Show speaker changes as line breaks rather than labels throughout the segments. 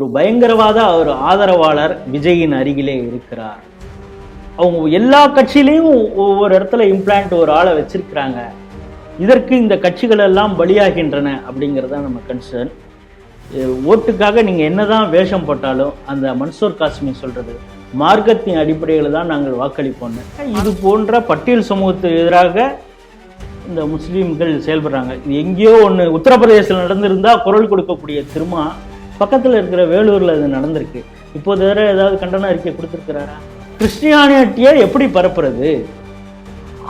ஒரு பயங்கரவாத ஒரு ஆதரவாளர் விஜயின் அருகிலே இருக்கிறார். அவங்க எல்லா கட்சியிலையும் ஒவ்வொரு இடத்துல இம்ப்ளான்ட் ஒரு ஆளை வச்சிருக்கிறாங்க. இதற்கு இந்த கட்சிகள் எல்லாம் பலியாகின்றன அப்படிங்கிறத நம்ம கன்சர்ன். ஓட்டுக்காக நீங்கள் என்னதான் வேஷம் போட்டாலும் அந்த மன்சூர் காஸ்மி சொல்றது மார்க்கத்தின் அடிப்படையில் தான் நாங்கள் வாக்களிப்போம். இது போன்ற பட்டியல் சமூகத்துக்கு எதிராக இந்த முஸ்லீம்கள் செயல்படுறாங்க. இது எங்கேயோ ஒன்று உத்தரப்பிரதேசத்தில் நடந்திருந்தா குரல் கொடுக்கக்கூடிய திருமா பக்கத்தில் இருக்கிற வேலூரில் அது நடந்திருக்கு. இப்போது வேற ஏதாவது கண்டன அறிக்கை கொடுத்துருக்கிறாரா? கிறிஸ்டியானிட்டியை எப்படி பரப்புறது?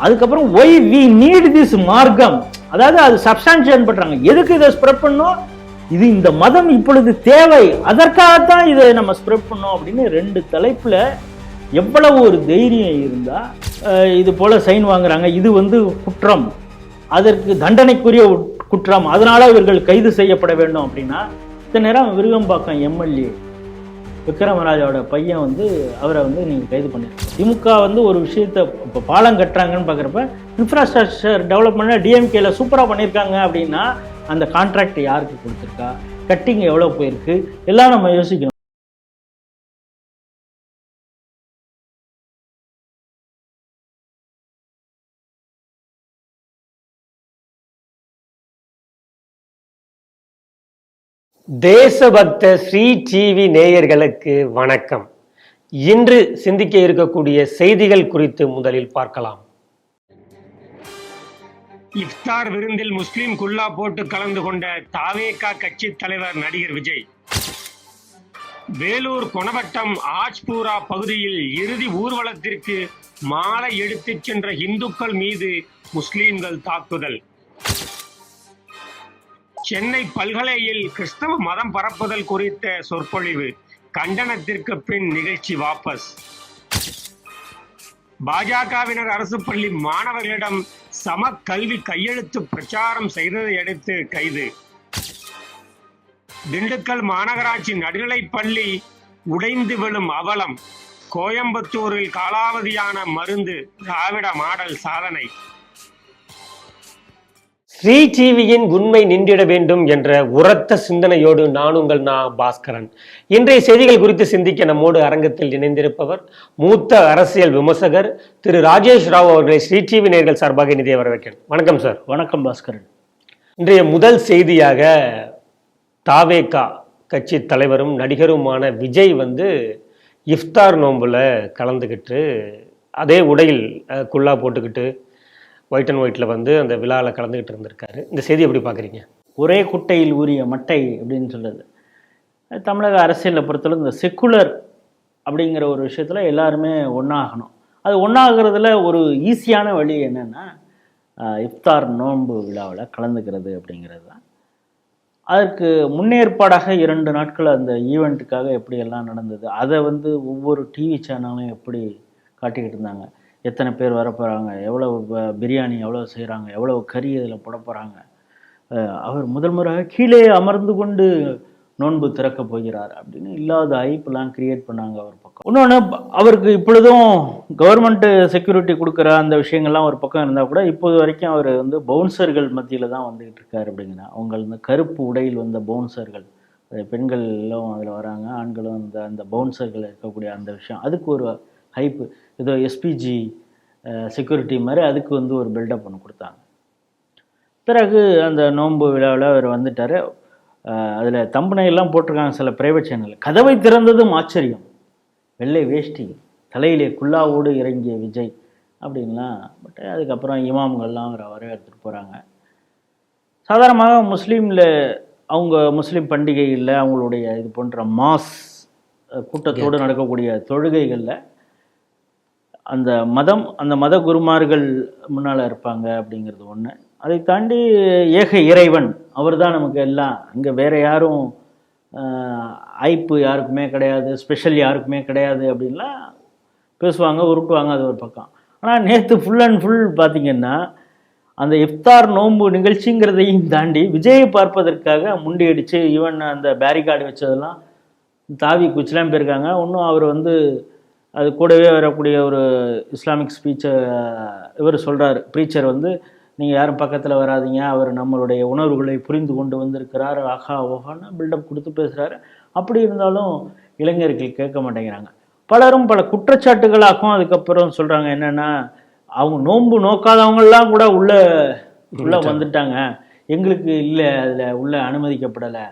அதுக்கப்புறம் ஒய் வி நீட் திஸ் மார்க்கம், அதாவது அது சப்ஸ்டான்ஷியேட் பண்றாங்க. எதுக்கு இதை ஸ்ப்ரெட் பண்ணோம்? இது இந்த மதம் இப்பொழுது தேவை, அதற்காகத்தான் இதை நம்ம ஸ்ப்ரெட் பண்ணோம் அப்படின்னு 2 தலைப்புல எவ்வளவு ஒரு தைரியம் இருந்தா இது போல சைன் வாங்குறாங்க. இது குற்றம், அதற்கு தண்டனைக்குரிய குற்றம், அதனால இவர்கள் கைது செய்யப்பட வேண்டும் அப்படின்னா இத்தனை நேரம் விருகம்பாக்கம் எம்எல்ஏ விக்ரமராஜோட பையன் அவரை நீங்கள் கைது பண்ணிருக்கீங்க. திமுக ஒரு விஷயத்தை இப்போ பாலம் கட்டுறாங்கன்னு பார்க்குறப்ப இன்ஃப்ராஸ்ட்ரக்சர் டெவலப்மெண்ட் டிஎம்கேல சூப்பராக பண்ணியிருக்காங்க அப்படின்னா அந்த கான்ட்ராக்ட் யாருக்கு கொடுத்துருக்கா, கட்டிங் எவ்வளோ போயிருக்கு, எல்லாம் நம்ம யோசிக்கணும்.
தேசபக்த ஸ்ரீ டிவி நேயர்களுக்கு வணக்கம். இன்று சிந்திக்க இருக்கக்கூடிய செய்திகள் குறித்து முதலில் பார்க்கலாம். இஃப்தார் விருந்தில் முஸ்லிம் குல்லா போட்டு கலந்து கொண்ட தாவேகா கட்சி தலைவர் நடிகர் விஜய். வேலூர் கொணவட்டம் ஆஜ்பூரா பகுதியில் இறுதி ஊர்வலத்திற்கு மாலை எடுத்துச் சென்ற இந்துக்கள் மீது முஸ்லிம்கள் தாக்குதல். சென்னை பல்கலையில் கிறிஸ்தவ மதம் பரப்புதல் குறித்த சொற்பொழிவு, கண்டனத்திற்கு பின் நிகழ்ச்சி வாபஸ். பாஜகவினர் அரசு பள்ளி மாணவர்களிடம் சம கல்வி கையெழுத்து பிரச்சாரம் செய்ததை அடுத்து கைது. திண்டுக்கல் மாநகராட்சி நடுநிலைப்பள்ளி உடைந்து விழும் அவலம். கோயம்புத்தூரில் காலாவதியான மருந்து திராவிட மாடல் சாதனை. ஸ்ரீ டிவியின் உண்மை நின்றிட வேண்டும் என்ற உரத்த சிந்தனையோடு நான் உங்கள் பாஸ்கரன். இன்றைய செய்திகள் குறித்து சிந்திக்க நம்மோடு அரங்கத்தில் இணைந்திருப்பவர் மூத்த அரசியல் விமர்சகர் திரு ராஜேஷ் ராவ் அவர்களை ஸ்ரீ டிவி நேயர்கள் சார்பாக நிதியை வரவேற்கிறேன். வணக்கம் சார்.
வணக்கம் பாஸ்கரன்.
இன்றைய முதல் செய்தியாக தாவேகா கட்சி தலைவரும் நடிகருமான விஜய் இஃப்தார் நோம்புல கலந்துக்கிட்டு அதே உடையில் குல்லா போட்டுக்கிட்டு ஒயிட் அண்ட் ஒயிட்ல அந்த விழாவில் கலந்துக்கிட்டு இருந்திருக்காரு. இந்த செய்தி எப்படி பார்க்குறீங்க?
ஒரே குட்டையில் ஊறிய மட்டை அப்படின்னு சொல்றது தமிழக அரசியலை பொறுத்தவரை இந்த செக்குலர் அப்படிங்கிற ஒரு விஷயத்தில் எல்லாருமே ஒன்றாகணும். அது ஒன்றாகிறதுல ஒரு ஈஸியான வழி என்னென்னா இஃப்தார் நோன்பு விழாவில் கலந்துக்கிறது அப்படிங்கிறது தான். அதற்கு முன்னேற்பாடாக 2 நாட்கள் அந்த ஈவெண்ட்டுக்காக எப்படியெல்லாம் நடந்தது, அதை ஒவ்வொரு டிவி சேனலும் எப்படி காட்டிக்கிட்டு இருந்தாங்க. எத்தனை பேர் வரப்போகிறாங்க, எவ்வளவு பிரியாணி எவ்வளோ செய்கிறாங்க, எவ்வளவு கறி இதில் போட போகிறாங்க. அவர் முதல் முறையாக கீழே அமர்ந்து கொண்டு நோன்பு திறக்க போகிறார் அப்படின்னு இல்லாத ஐப்பெல்லாம் கிரியேட் பண்ணாங்க அவர் பக்கம். இன்னொன்று, அவருக்கு இப்பொழுதும் கவர்மெண்ட்டு செக்யூரிட்டி கொடுக்குற அந்த விஷயங்கள்லாம் ஒரு பக்கம் இருந்தால் கூட இப்போது வரைக்கும் அவர் பவுன்சர்கள் மத்தியில் தான் வந்துக்கிட்டு இருக்கார் அப்படிங்கிற அவங்க கருப்பு உடையில் வந்த பவுன்சர்கள், பெண்களும் அதில் வராங்க, ஆண்களும் அந்த பவுன்சர்கள் இருக்கக்கூடிய அந்த விஷயம், அதுக்கு ஒரு ஹைப்பு. ஏதோ எஸ்பிஜி செக்யூரிட்டி மாதிரி அதுக்கு ஒரு பில்டப் ஒன்று கொடுத்தாங்க. பிறகு அந்த நோன்பு விழாவில் அவர் வந்துட்டார். அதில் தம்பனையெல்லாம் போட்டிருக்காங்க சில பிரைவேட் சேனல். கதவை திறந்ததும் ஆச்சரியம், வெள்ளை வேஷ்டி, தலையிலே குல்லாவோடு இறங்கிய விஜய் அப்படின்லாம். பட் அதுக்கப்புறம் இமாம்கள்லாம் அவரை வரவேற்றுட்டு போகிறாங்க. சாதாரணமாக முஸ்லீமில் அவங்க முஸ்லீம் பண்டிகைகளில் அவங்களுடைய இது போன்ற மாஸ் கூட்டத்தோடு நடக்கக்கூடிய தொழுகைகளில் அந்த மத குருமார்கள் முன்னால் இருப்பாங்க அப்படிங்கிறது ஒன்று. அதை தாண்டி ஏக இறைவன் அவர் தான் நமக்கு எல்லாம், அங்கே வேறு யாரும் ஐப்பு யாருக்குமே கிடையாது, ஸ்பெஷல் யாருக்குமே கிடையாது அப்படின்லாம் பேசுவாங்க, உருட்டுவாங்க. அது ஒரு பக்கம். ஆனால் நேற்று ஃபுல் அண்ட் ஃபுல் பார்த்திங்கன்னா அந்த இஃப்தார் நோன்பு நிகழ்ச்சிங்கிறதையும் தாண்டி விஜயை பார்ப்பதற்காக முண்டி அடித்து ஈவன் அந்த பேரிகார்டு வச்சதெல்லாம் தாவி குச்சிலாம் போயிருக்காங்க. இன்னும் அவர் அது கூடவே வரக்கூடிய ஒரு இஸ்லாமிக் ஸ்பீச்சை இவர் சொல்கிறார், ப்ரீச்சர் நீங்கள் யாரும் பக்கத்தில் வராதிங்க, அவர் நம்மளுடைய உணர்வுகளை புரிந்து கொண்டு வந்திருக்கிறார், ஆஹா ஓஹான்னு பில்டப் கொடுத்து பேசுகிறாரு. அப்படி இருந்தாலும் இளைஞர்கள் கேட்க மாட்டேங்கிறாங்க. பலரும் பல குற்றச்சாட்டுகளாக்கும் அதுக்கப்புறம் சொல்கிறாங்க என்னென்னா, அவங்க நோன்பு நோக்காதவங்கெல்லாம் கூட உள்ள வந்துட்டாங்க, எங்களுக்கு இல்லை, அதில் உள்ள அனுமதிக்கப்படலை,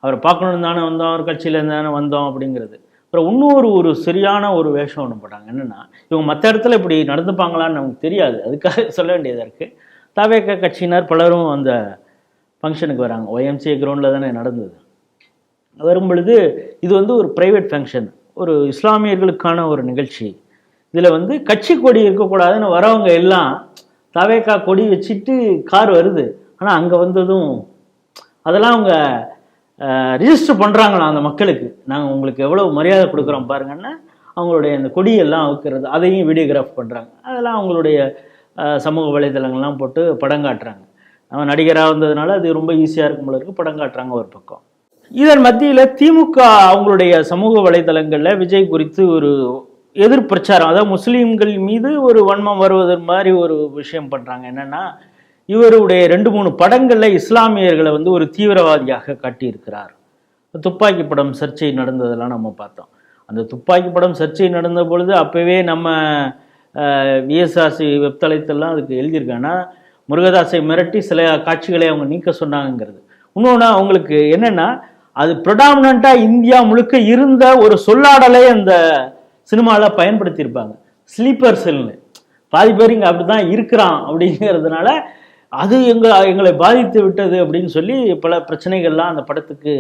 அவரை பார்க்கணுன்னு தானே வந்தோம், அவர் கட்சியிலேருந்து தானே வந்தோம் அப்படிங்கிறது. அப்புறம் இன்னொரு சரியான ஒரு வேஷம் ஒன்று போட்டாங்க. என்னென்னா, இவங்க மற்ற இடத்துல இப்படி நடந்துப்பாங்களான்னு நமக்கு தெரியாது, அதுக்காக சொல்ல வேண்டியதாக இருக்குது. தவேக கட்சியினர் பலரும் அந்த ஃபங்க்ஷனுக்கு வராங்க. ஒய்எம்சிஏ கிரவுண்டில் தானே நடந்தது. வரும் பொழுது இது ஒரு ப்ரைவேட் ஃபங்க்ஷன், ஒரு இஸ்லாமியர்களுக்கான ஒரு நிகழ்ச்சி. இதில் கட்சி கொடி இருக்கக்கூடாதுன்னு வரவங்க எல்லாம் தவேகா கொடி வச்சுட்டு கார் வருது. ஆனால் அங்கே வந்ததும் அதெல்லாம் அவங்க ரிஜிஸ்டர் பண்ணுறாங்களாம் அந்த மக்களுக்கு, நாங்கள் உங்களுக்கு எவ்வளோ மரியாதை கொடுக்குறோம் பாருங்கன்னா, அவங்களுடைய அந்த கொடியெல்லாம் அவுக்கிறது, அதையும் வீடியோகிராஃப் பண்ணுறாங்க. அதெல்லாம் அவங்களுடைய சமூக வலைதளங்கள்லாம் போட்டு படம் காட்டுறாங்க. அவன் நடிகராக வந்ததுனால அது ரொம்ப ஈஸியாக இருக்கும் போல இருக்கு, படம் காட்டுறாங்க ஒரு பக்கம். இதன் மத்தியில் திமுக அவங்களுடைய சமூக வலைதளங்களில் விஜய் குறித்து ஒரு எதிர்பிரச்சாரம், அதாவது முஸ்லீம்கள் மீது ஒரு வன்மம் வருவது மாதிரி ஒரு விஷயம் பண்ணுறாங்க. என்னென்னா, இவருடைய 2-3 படங்களில் இஸ்லாமியர்களை ஒரு தீவிரவாதியாக காட்டியிருக்கிறார். துப்பாக்கி படம் சர்ச்சை நடந்ததெல்லாம் நம்ம பார்த்தோம். அந்த துப்பாக்கி படம் சர்ச்சை நடந்த பொழுது அப்போவே நம்ம விஎஸ்ஆர்சி வெப்தளத்தெல்லாம் அதுக்கு எழுதியிருக்காங்கன்னா, முருகதாஸை மிரட்டி சில காட்சிகளை அவங்க நீக்க சொன்னாங்கிறது. இன்னொன்று அவங்களுக்கு என்னென்னா, அது ப்ரொடாமினண்ட்டாக இந்தியா முழுக்க இருந்த ஒரு சொல்லாடலை அந்த சினிமாவில் பயன்படுத்தியிருப்பாங்க. ஸ்லீப்பர் செல்னு பாதி பேர் இங்கே அப்படி தான் இருக்கிறான் அப்படிங்கிறதுனால அது எங்களை பாதித்து விட்டது அப்படின்னு சொல்லி பல பிரச்சனைகள்லாம் அந்த படத்துக்கு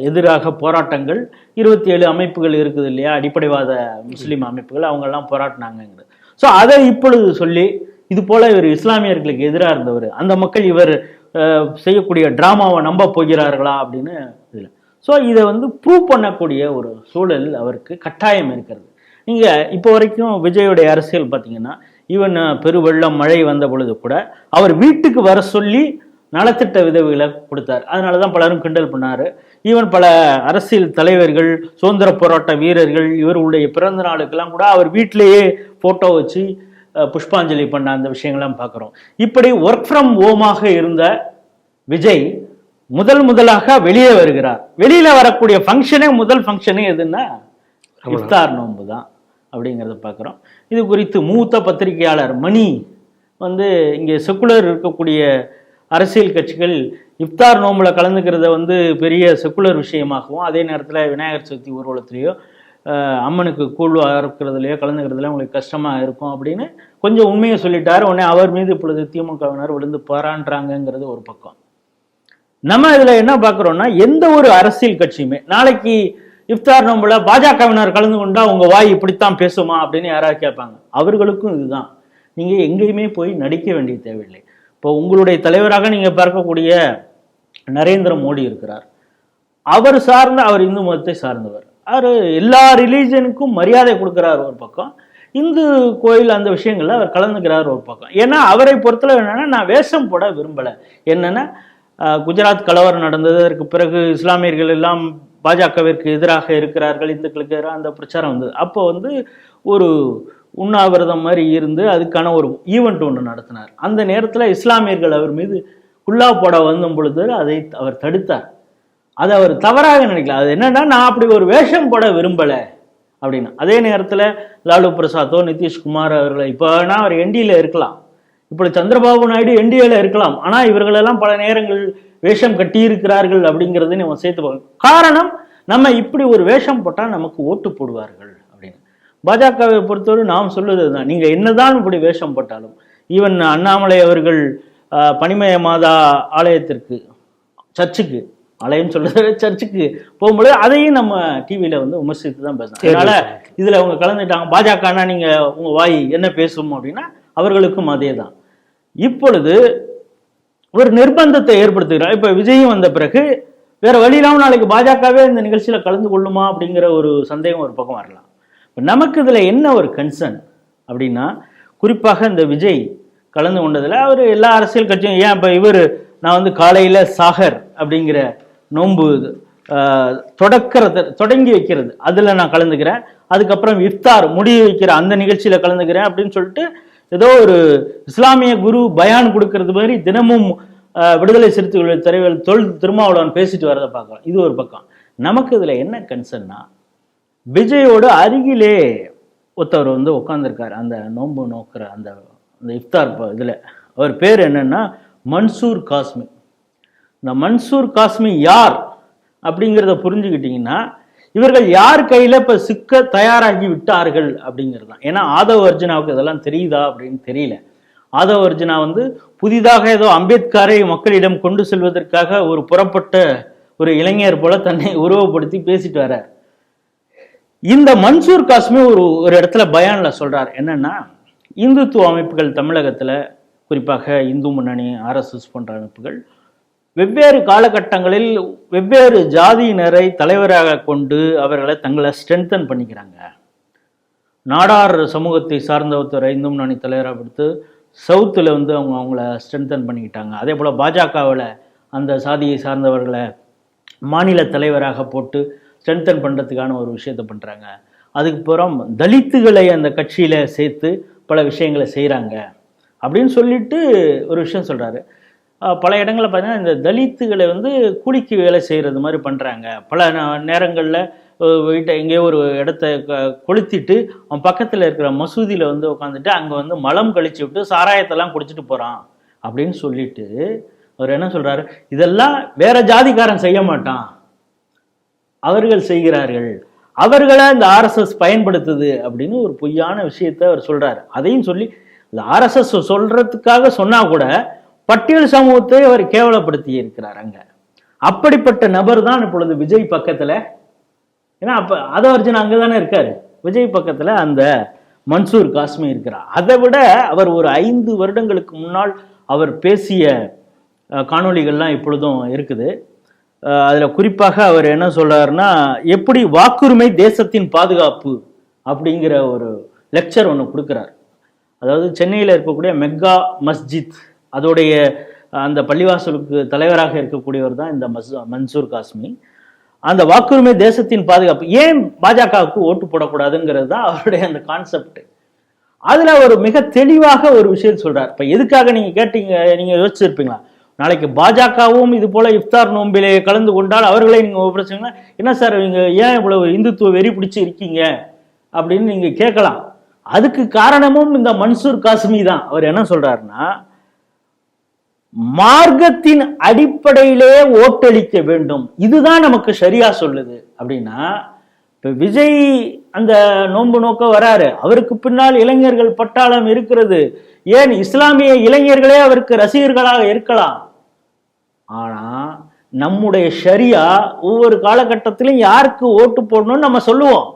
எதிராக போராட்டங்கள் 27 அமைப்புகள் இருக்குது இல்லையா, அடிப்படைவாத முஸ்லீம் அமைப்புகள், அவங்கெல்லாம் போராட்டினாங்கிறது. ஸோ அதை இப்பொழுது சொல்லி இது போல இவர் இஸ்லாமியர்களுக்கு எதிராக இருந்தவர், அந்த மக்கள் இவர் செய்யக்கூடிய டிராமாவை நம்ப போகிறார்களா அப்படின்னு இதில். ஸோ இதை ப்ரூவ் பண்ணக்கூடிய ஒரு சூழல் அவருக்கு கட்டாயம் இருக்கிறது. நீங்கள் இப்போ வரைக்கும் விஜயோடைய அரசியல் பார்த்தீங்கன்னா, ஈவன் பெருவெள்ளம் மழை வந்த பொழுது கூட அவர் வீட்டுக்கு வர சொல்லி நலத்திட்ட உதவிகளை கொடுத்தார். அதனால தான் பலரும் கிண்டல் பண்ணார். ஈவன் பல அரசியல் தலைவர்கள், சுதந்திர போராட்ட வீரர்கள் இவருடைய பிறந்த நாளுக்கெல்லாம் கூட அவர் வீட்டிலேயே ஃபோட்டோ வச்சு புஷ்பாஞ்சலி பண்ண அந்த விஷயங்கள்லாம் பார்க்குறோம். இப்படி ஒர்க் ஃப்ரம் ஹோமாக இருந்த விஜய் முதலாக வெளியே வருகிறார். வெளியில வரக்கூடிய ஃபங்க்ஷனே முதல் ஃபங்க்ஷனே எதுன்னா இஃப்தார் நோன்பு தான் அப்படிங்கிறத பார்க்குறோம். இது குறித்து மூத்த பத்திரிகையாளர் மணி இங்கே செக்குலர் இருக்கக்கூடிய அரசியல் கட்சிகள் இஃப்தார் நோம்பில் கலந்துக்கிறத பெரிய செக்குலர் விஷயமாகவும், அதே நேரத்தில் விநாயகர் சதுர்த்தி ஊர்வலத்திலேயோ அம்மனுக்கு கூழ் அறுக்கிறதுலையோ கலந்துக்கிறதுல உங்களுக்கு கஷ்டமாக இருக்கும் அப்படின்னு கொஞ்சம் உண்மையை சொல்லிட்டாரு. உடனே அவர் மீது இப்பொழுது திமுகவினர் விழுந்து பாராட்டுறாங்கங்கிறது ஒரு பக்கம். நம்ம இதில் என்ன பார்க்குறோம்னா, எந்த ஒரு அரசியல் கட்சியுமே நாளைக்கு இஃப்தார் நோம்புல பாஜகவினர் கலந்து கொண்டா உங்க வாய் இப்படித்தான் பேசுமா அப்படின்னு யாராவது கேட்பாங்க. அவர்களுக்கும் இதுதான், நீங்க எங்கேயுமே போய் நடிக்க வேண்டிய தேவையில்லை. இப்போ உங்களுடைய தலைவராக நீங்க பார்க்கக்கூடிய நரேந்திர மோடி இருக்கிறார். அவர் இந்து மதத்தை சார்ந்தவர். அவர் எல்லா ரிலீஜனுக்கும் மரியாதை கொடுக்கிறார் ஒரு பக்கம், இந்து கோயில் அந்த விஷயங்கள்ல அவர் கலந்துக்கிறார் ஒரு பக்கம். ஏன்னா அவரை பொறுத்தளவு என்னன்னா, நான் வேஷம் போட விரும்பலை. என்னன்னா, குஜராத் கலவரம் நடந்தது, அதற்கு பிறகு இஸ்லாமியர்கள் எல்லாம் பாஜகவிற்கு எதிராக இருக்கிறார்கள், இந்துக்களுக்கு எதிராக அந்த பிரச்சாரம் வந்தது. அப்போ ஒரு உண்ணாவிரதம் மாதிரி இருந்து அதுக்கான ஒரு ஈவெண்ட் ஒன்று நடத்தினார். அந்த நேரத்தில் இஸ்லாமியர்கள் அவர் மீது குல்லா போட வந்த பொழுது அதை அவர் தடுத்தார். அதை அவர் தவறாக நினைக்கல. அது என்னன்னா, நான் அப்படி ஒரு வேஷம் போட விரும்பலை அப்படின்னு. அதே நேரத்தில் லாலு பிரசாத்தோ நிதிஷ்குமார் அவர்களை இப்போ வேணா அவர் என்டிஏல இருக்கலாம், இப்படி சந்திரபாபு நாயுடு என்டிஏல இருக்கலாம், ஆனால் இவர்களெல்லாம் பல நேரங்கள் வேஷம் கட்டியிருக்கிறார்கள் அப்படிங்கிறது நம்ம சேர்த்து பார்க்கணும். காரணம், நம்ம இப்படி ஒரு வேஷம் போட்டால் நமக்கு ஓட்டு போடுவார்கள் அப்படின்னு. பாஜகவை பொறுத்தவரை நாம் சொல்லுவது தான், நீங்கள் என்னதான் இப்படி வேஷம் போட்டாலும், ஈவன் அண்ணாமலை அவர்கள் பனிமய மாதா ஆலயத்திற்கு, சர்ச்சுக்கு, ஆலயம் சொல்றது சர்ச்சுக்கு போகும்பொழுது அதையும் நம்ம டிவியில விமர்சித்து தான் பேசணும். அதனால இதுல அவங்க கலந்துட்டாங்க. பாஜகனா நீங்க உங்க வாய் என்ன பேசும் அப்படின்னா அவர்களுக்கும் அதே தான். இப்பொழுது ஒரு நிர்பந்தத்தை ஏற்படுத்துகிறார். இப்ப விஜயும் வந்த பிறகு வேற வழி இல்லாமல் நாளைக்கு பாஜகவே இந்த நிகழ்ச்சியில கலந்து கொள்ளுமா அப்படிங்கிற ஒரு சந்தேகம் ஒரு பக்கம் வரலாம். நமக்கு இதுல என்ன ஒரு கன்சர்ன் அப்படின்னா, குறிப்பாக இந்த விஜய் கலந்து கொண்டதுல அவர் எல்லா அரசியல் கட்சியும், ஏன் இப்ப நான் காலையில சாகர் அப்படிங்கிற நோன்பு தொடங்கி வைக்கிறது அதுல நான் கலந்துக்கிறேன், அதுக்கப்புறம் இஃப்தார் முடிவு வைக்கிற அந்த நிகழ்ச்சியில கலந்துக்கிறேன் அப்படின்னு சொல்லிட்டு ஏதோ ஒரு இஸ்லாமிய குரு பயான் கொடுக்கறது மாதிரி தினமும் விடுதலை சிறுத்தைகளுடைய தலைவர் திருமாவளவன் பேசிட்டு வரதை பார்க்கலாம். இது ஒரு பக்கம். நமக்கு இதில் என்ன கன்சர்ன்னா, விஜயோட அருகிலே ஒருத்தவர் வந்து உட்காந்துருக்காரு அந்த நோன்பு நோக்கிற அந்த இஃப்தார் இதில். அவர் பேர் என்னன்னா மன்சூர் காஸ்மி. இந்த மன்சூர் காஸ்மி யார் அப்படிங்கிறத புரிஞ்சுக்கிட்டீங்கன்னா, இவர்கள் யார் கையில் இப்போ சிக்க தயாராகி விட்டார்கள் அப்படிங்கிறது தான். ஏன்னா ஆதவ் அர்ஜுனாவுக்கு இதெல்லாம் தெரியுதா அப்படின்னு தெரியல. ஆதவ் அர்ஜுனா வந்து புதிதாக ஏதோ அம்பேத்கரை மக்களிடம் கொண்டு செல்வதற்காக ஒரு புறப்பட்ட ஒரு இளைஞர் போல தன்னை உருவப்படுத்தி பேசிட்டு வர்றார். இந்த மன்சூர் காஸ்மி ஒரு இடத்துல பயான்ல சொல்றார் என்னன்னா, இந்துத்துவ அமைப்புகள் தமிழகத்துல, குறிப்பாக இந்து முன்னணி, RSS போன்ற அமைப்புகள் வெவ்வேறு காலகட்டங்களில் வெவ்வேறு ஜாதியினரை தலைவராக கொண்டு அவர்களை தங்களை ஸ்ட்ரென்தன் பண்ணிக்கிறாங்க. நாடார் சமூகத்தை சார்ந்த ஒருத்தரை இந்து முன்னணி தலைவராக கொடுத்து சவுத்தில் வந்து அவங்கள ஸ்ட்ரென்தன் பண்ணிக்கிட்டாங்க. அதே போல் பாஜகவில் அந்த சாதியை சார்ந்தவர்களை மாநில தலைவராக போட்டு ஸ்ட்ரென்தன் பண்ணுறதுக்கான ஒரு விஷயத்தை பண்ணுறாங்க. அதுக்கப்புறம் தலித்துகளை அந்த கட்சியில் சேர்த்து பல விஷயங்களை செய்கிறாங்க அப்படின்னு சொல்லிட்டு ஒரு விஷயம் சொல்கிறாரு. பல இடங்களில் பார்த்தீங்கன்னா இந்த தலித்துகளை வந்து கூலிக்கு வேலை செய்கிறது மாதிரி பண்ணுறாங்க. பல நேரங்களில் வீட்டை எங்கேயோ ஒரு இடத்த கொளுத்திட்டு அவன் பக்கத்தில் இருக்கிற மசூதியில் வந்து உட்காந்துட்டு அங்கே வந்து மலம் கழிச்சு விட்டு சாராயத்தெல்லாம் குடிச்சிட்டு போகிறான் அப்படின்னு சொல்லிட்டு அவர் என்ன சொல்கிறாரு, இதெல்லாம் வேற ஜாதிக்காரன் செய்ய மாட்டான், அவர்கள் செய்கிறார்கள், அவர்களை இந்த RSS பயன்படுத்துது அப்படின்னு ஒரு பொய்யான விஷயத்தை அவர் சொல்கிறார். அதையும் சொல்லி இந்த RSS சொல்கிறதுக்காக சொன்னால் கூட பட்டியல் சமூகத்தை அவர் கேவலப்படுத்தி இருக்கிறார் அங்க. அப்படிப்பட்ட நபர் தான் இப்பொழுது விஜய் பக்கத்துல, ஏன்னா அப்ப ஆதவ் அர்ஜுனா அங்கதானே இருக்காரு, விஜய் பக்கத்துல அந்த மன்சூர் காஸ்மி இருக்கிறார். அதை விட அவர் ஒரு 5 வருடங்களுக்கு முன்னால் அவர் பேசிய காணொளிகள்லாம் இப்பொழுதும் இருக்குது. அதுல குறிப்பாக அவர் என்ன சொல்றாருன்னா, எப்படி வாக்குரிமை தேசத்தின் பாதுகாப்பு அப்படிங்கிற ஒரு லெக்சர் ஒன்று கொடுக்குறார். அதாவது சென்னையில் இருக்கக்கூடிய மெகா மஸ்ஜித் அதோடைய அந்த பள்ளிவாசலுக்கு தலைவராக இருக்கக்கூடியவர் தான் இந்த மன்சூர் காஸ்மி. அந்த வாக்குரிமை தேசத்தின் பாதுகாப்பு, ஏன் பாஜகவுக்கு ஓட்டு போடக்கூடாதுங்கிறது தான் அவருடைய அந்த கான்செப்ட். அதுல ஒரு மிக தெளிவாக ஒரு விஷயம் சொல்றார். இப்ப எதுக்காக நீங்க கேட்டீங்க, நீங்க யோசிச்சிருப்பீங்களா, நாளைக்கு பாஜகவும் இது போல இஃப்தார் நோம்பிலே கலந்து கொண்டால் அவர்களை நீங்க பிரச்சனைனா என்ன சார் நீங்க ஏன் இவ்வளவு இந்துத்துவ வெறி பிடிச்சு இருக்கீங்க அப்படின்னு நீங்க கேட்கலாம். அதுக்கு காரணமும் இந்த மன்சூர் காஸ்மி தான். அவர் என்ன சொல்றாருன்னா, மார்க்கத்தின் அடிப்படையிலே ஓட்டளிக்க வேண்டும், இதுதான் நமக்கு சரியா சொல்லுது அப்படின்னா. இப்ப விஜய் அந்த நோன்பு நோக்க வராரு, அவருக்கு பின்னால் இளைஞர்கள் பட்டாளம் இருக்கிறது, ஏன் இஸ்லாமிய இளைஞர்களே அவருக்கு ரசிகர்களாக இருக்கலாம். ஆனா நம்முடைய ஷரியா ஒவ்வொரு காலகட்டத்திலும் யாருக்கு ஓட்டு போடணும்னு நம்ம சொல்லுவோம்.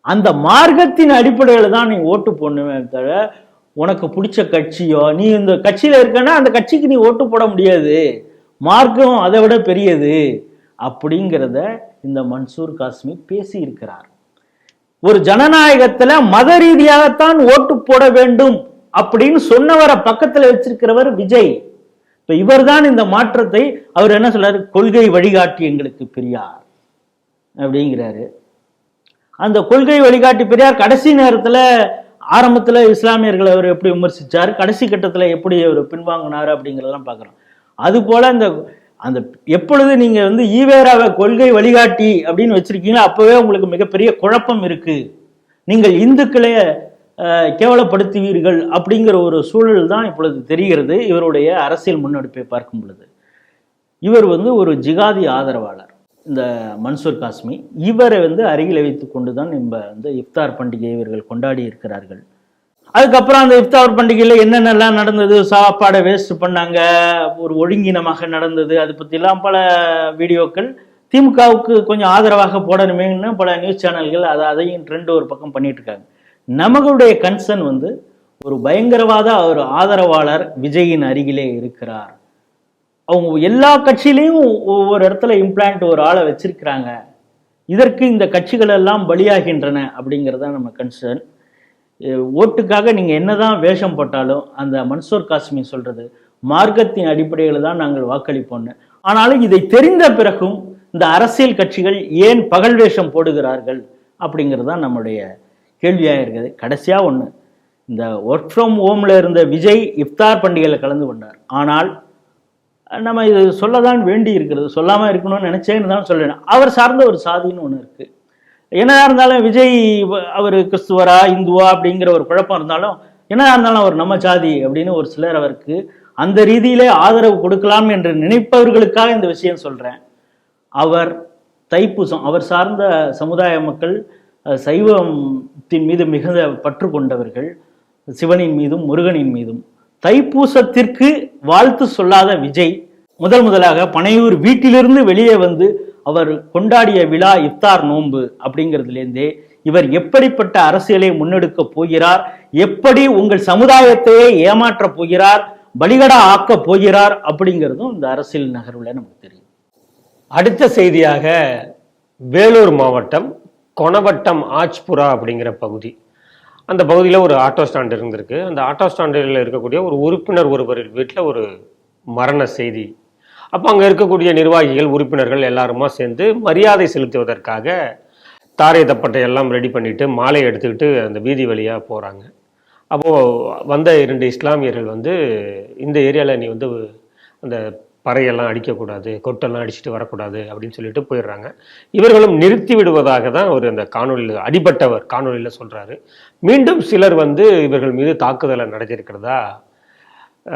அந்த மார்க்கத்தின் அடிப்படையில் தான் நீ ஓட்டு போடணுமே தவிர உனக்கு பிடிச்ச கட்சியோ, நீ இந்த கட்சியில இருக்கன்னா அந்த கட்சிக்கு நீ ஓட்டு போட முடியாது, மார்க்கம் அதை விட பெரியது அப்படிங்கிறத இந்த மன்சூர் காஸ்மி பேசி இருக்கிறார். ஒரு ஜனநாயகத்துல மத ரீதியாகத்தான் ஓட்டு போட வேண்டும் அப்படின்னு சொன்னவரை பக்கத்துல வச்சிருக்கிறவர் விஜய். இப்ப இவர் தான் இந்த மாற்றத்தை, அவர் என்ன சொல்றாரு, கொள்கை வழிகாட்டி எங்களுக்கு பெரியார் அப்படிங்கிறாரு. அந்த கொள்கை வழிகாட்டி பெரியார் கடைசி நேரத்துல, ஆரம்பத்துல இஸ்லாமியர்களை அவர் எப்படி விமர்சிச்சார், கடைசி கட்டத்துல எப்படி அவர் பின்வாங்கினார் அப்படிங்கிறதெல்லாம் பார்க்குறோம். அது போல அந்த எப்பொழுது நீங்க வந்து ஈவேராவை கொள்கை வழிகாட்டி அப்படின்னு வச்சிருக்கீங்களோ அப்பவே உங்களுக்கு மிகப்பெரிய குழப்பம் இருக்கு, நீங்கள் இந்துக்களை கேவலப்படுத்துவீர்கள் அப்படிங்கிற ஒரு சூழல் தான் இப்பொழுது தெரிகிறது இவருடைய அரசியல் முன்னெடுப்பை பார்க்கும் பொழுது. இவர் வந்து ஒரு ஜிகாதி ஆதரவாளர் இந்த மன்சூர் காஸ்மி. இவரை வந்து அருகில் வைத்து கொண்டு தான் இந்த இஃப்தார் பண்டிகையை இவர்கள் கொண்டாடி இருக்கிறார்கள். அதுக்கப்புறம் அந்த இஃப்தார் பண்டிகையில் என்னென்னலாம் நடந்தது, சாப்பாடை வேஸ்ட் பண்ணாங்க, ஒரு ஒழுங்கினமாக நடந்தது, அது பற்றிலாம் பல வீடியோக்கள். திமுகவுக்கு கொஞ்சம் ஆதரவாக போடணுமேன்னு பல நியூஸ் சேனல்கள் அதையும் ட்ரெண்ட் ஒரு பக்கம் பண்ணிட்டு இருக்காங்க. நமகளுடைய கன்சர்ன் வந்து ஒரு பயங்கரவாத ஒரு ஆதரவாளர் விஜயின் அருகிலே இருக்கிறார். அவங்க எல்லா கட்சியிலையும் ஒவ்வொரு இடத்துல இம்ப்ளான்ட் ஒரு ஆளை வச்சிருக்கிறாங்க, இதற்கு இந்த கட்சிகள் எல்லாம் பலியாகின்றன அப்படிங்கிறத நம்ம கன்சர்ன். ஓட்டுக்காக நீங்க என்னதான் வேஷம் போட்டாலும் அந்த மன்சூர் காஸ்மி சொல்றது மார்க்கத்தின் அடிப்படையில் தான் நாங்கள் வாக்களிப்போம்னு. ஆனாலும் இதை தெரிந்த பிறகும் இந்த அரசியல் கட்சிகள் ஏன் பகல் வேஷம் போடுகிறார்கள் அப்படிங்கிறது தான் நம்முடைய கேள்வியாக இருக்குது. கடைசியா ஒன்று, இந்த ஒர்க் ஃப்ரம் ஹோம்ல இருந்த விஜய் இஃப்தார் பண்டிகையில் கலந்து கொண்டார். ஆனால் நம்ம இது சொல்லதான் வேண்டி இருக்கிறது, சொல்லாமல் இருக்கணும்னு நினச்சேன்னு தான் சொல்லணும். அவர் சார்ந்த ஒரு சாதின்னு ஒன்று இருக்குது. என்னதான் இருந்தாலும் விஜய் அவர் கிறிஸ்துவரா இந்துவா அப்படிங்கிற ஒரு குழப்பம் இருந்தாலும், என்னதான் இருந்தாலும் அவர் நம்ம சாதி அப்படின்னு ஒரு சிலர் அவருக்கு அந்த ரீதியிலே ஆதரவு கொடுக்கலாம் என்று நினைப்பவர்களுக்காக இந்த விஷயம் சொல்கிறேன். அவர் தைப்பூசம், அவர் சார்ந்த சமுதாய மக்கள் சைவத்தின் மீது மிகுந்த பற்று கொண்டவர்கள், சிவனின் மீதும் முருகனின் மீதும். தைப்பூசத்திற்கு வாழ்த்து சொல்லாத விஜய் முதலாக பனையூர் வீட்டிலிருந்து வெளியே வந்து அவர் கொண்டாடிய விழா இஃப்தார் நோன்பு அப்படிங்கிறதுலேருந்தே இவர் எப்படிப்பட்ட அரசியலை முன்னெடுக்க போகிறார், எப்படி உங்கள் சமுதாயத்தையே ஏமாற்றப் போகிறார், பலிகடா ஆக்கப் போகிறார் அப்படிங்கிறதும் இந்த அரசியல் நகர்வுல நமக்கு தெரியும்.
அடுத்த செய்தியாக வேலூர் மாவட்டம் கொணவட்டம் ஆச்புரா அப்படிங்கிற பகுதி. அந்த பகுதியில் ஒரு ஆட்டோ ஸ்டாண்ட் இருந்திருக்கு. அந்த ஆட்டோ ஸ்டாண்டில் இருக்கக்கூடிய ஒரு உறுப்பினர் ஒருவர் வீட்டில் ஒரு மரண செய்தி. அப்போ அங்கே இருக்கக்கூடிய நிர்வாகிகள் உறுப்பினர்கள் எல்லாருமா சேர்ந்து மரியாதை செலுத்துவதற்காக தாரை தப்பட்டை எல்லாம் ரெடி பண்ணிட்டு மாலை எடுத்துக்கிட்டு அந்த வீதி வழியாக போகிறாங்க. அப்போது வந்த 2 இஸ்லாமியர்கள் வந்து இந்த ஏரியாவில் நீ வந்து அந்த பறையெல்லாம் அடிக்கக்கூடாது, கொட்டெல்லாம் அடிச்சுட்டு வரக்கூடாது அப்படின்னு சொல்லிட்டு போயிடுறாங்க. இவர்களும் நிறுத்தி விடுவதாக தான் ஒரு அந்த காணொலியில் அடிபட்டவர் காணொலியில் சொல்கிறாரு. மீண்டும் சிலர் வந்து இவர்கள் மீது தாக்குதலை நடத்தியிருக்கிறதா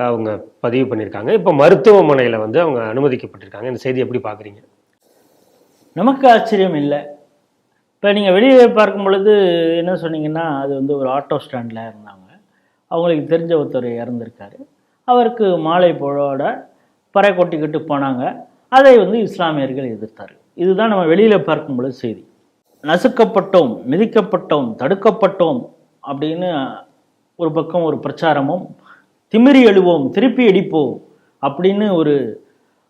அவங்க பதிவு பண்ணியிருக்காங்க. இப்போ மருத்துவமனையில் வந்து அவங்க அனுமதிக்கப்பட்டிருக்காங்க. இந்த செய்தி எப்படி பார்க்குறீங்க?
நமக்கு ஆச்சரியம் இல்லை. இப்போ நீங்கள் வெளியே பார்க்கும் பொழுது என்ன சொன்னீங்கன்னா, அது வந்து ஒரு ஆட்டோ ஸ்டாண்டில் இருந்தாங்க, அவங்களுக்கு தெரிஞ்ச ஒருத்தர் இறந்துருக்காரு, அவருக்கு மாலை போட பறை கொட்டிக்கிட்டு போனாங்க. அதை வந்து இஸ்லாமியர்கள் எதிர்த்தார்கள். இதுதான் நம்ம வெளியில் பார்க்கும் பொழுது செய்தி. நசுக்கப்பட்டோம், மிதிக்கப்பட்டோம், தடுக்கப்பட்டோம் அப்படின்னு ஒரு பக்கம் ஒரு பிரச்சாரமும், திமிரி எழுவோம் திருப்பி அடிப்போம் அப்படின்னு ஒரு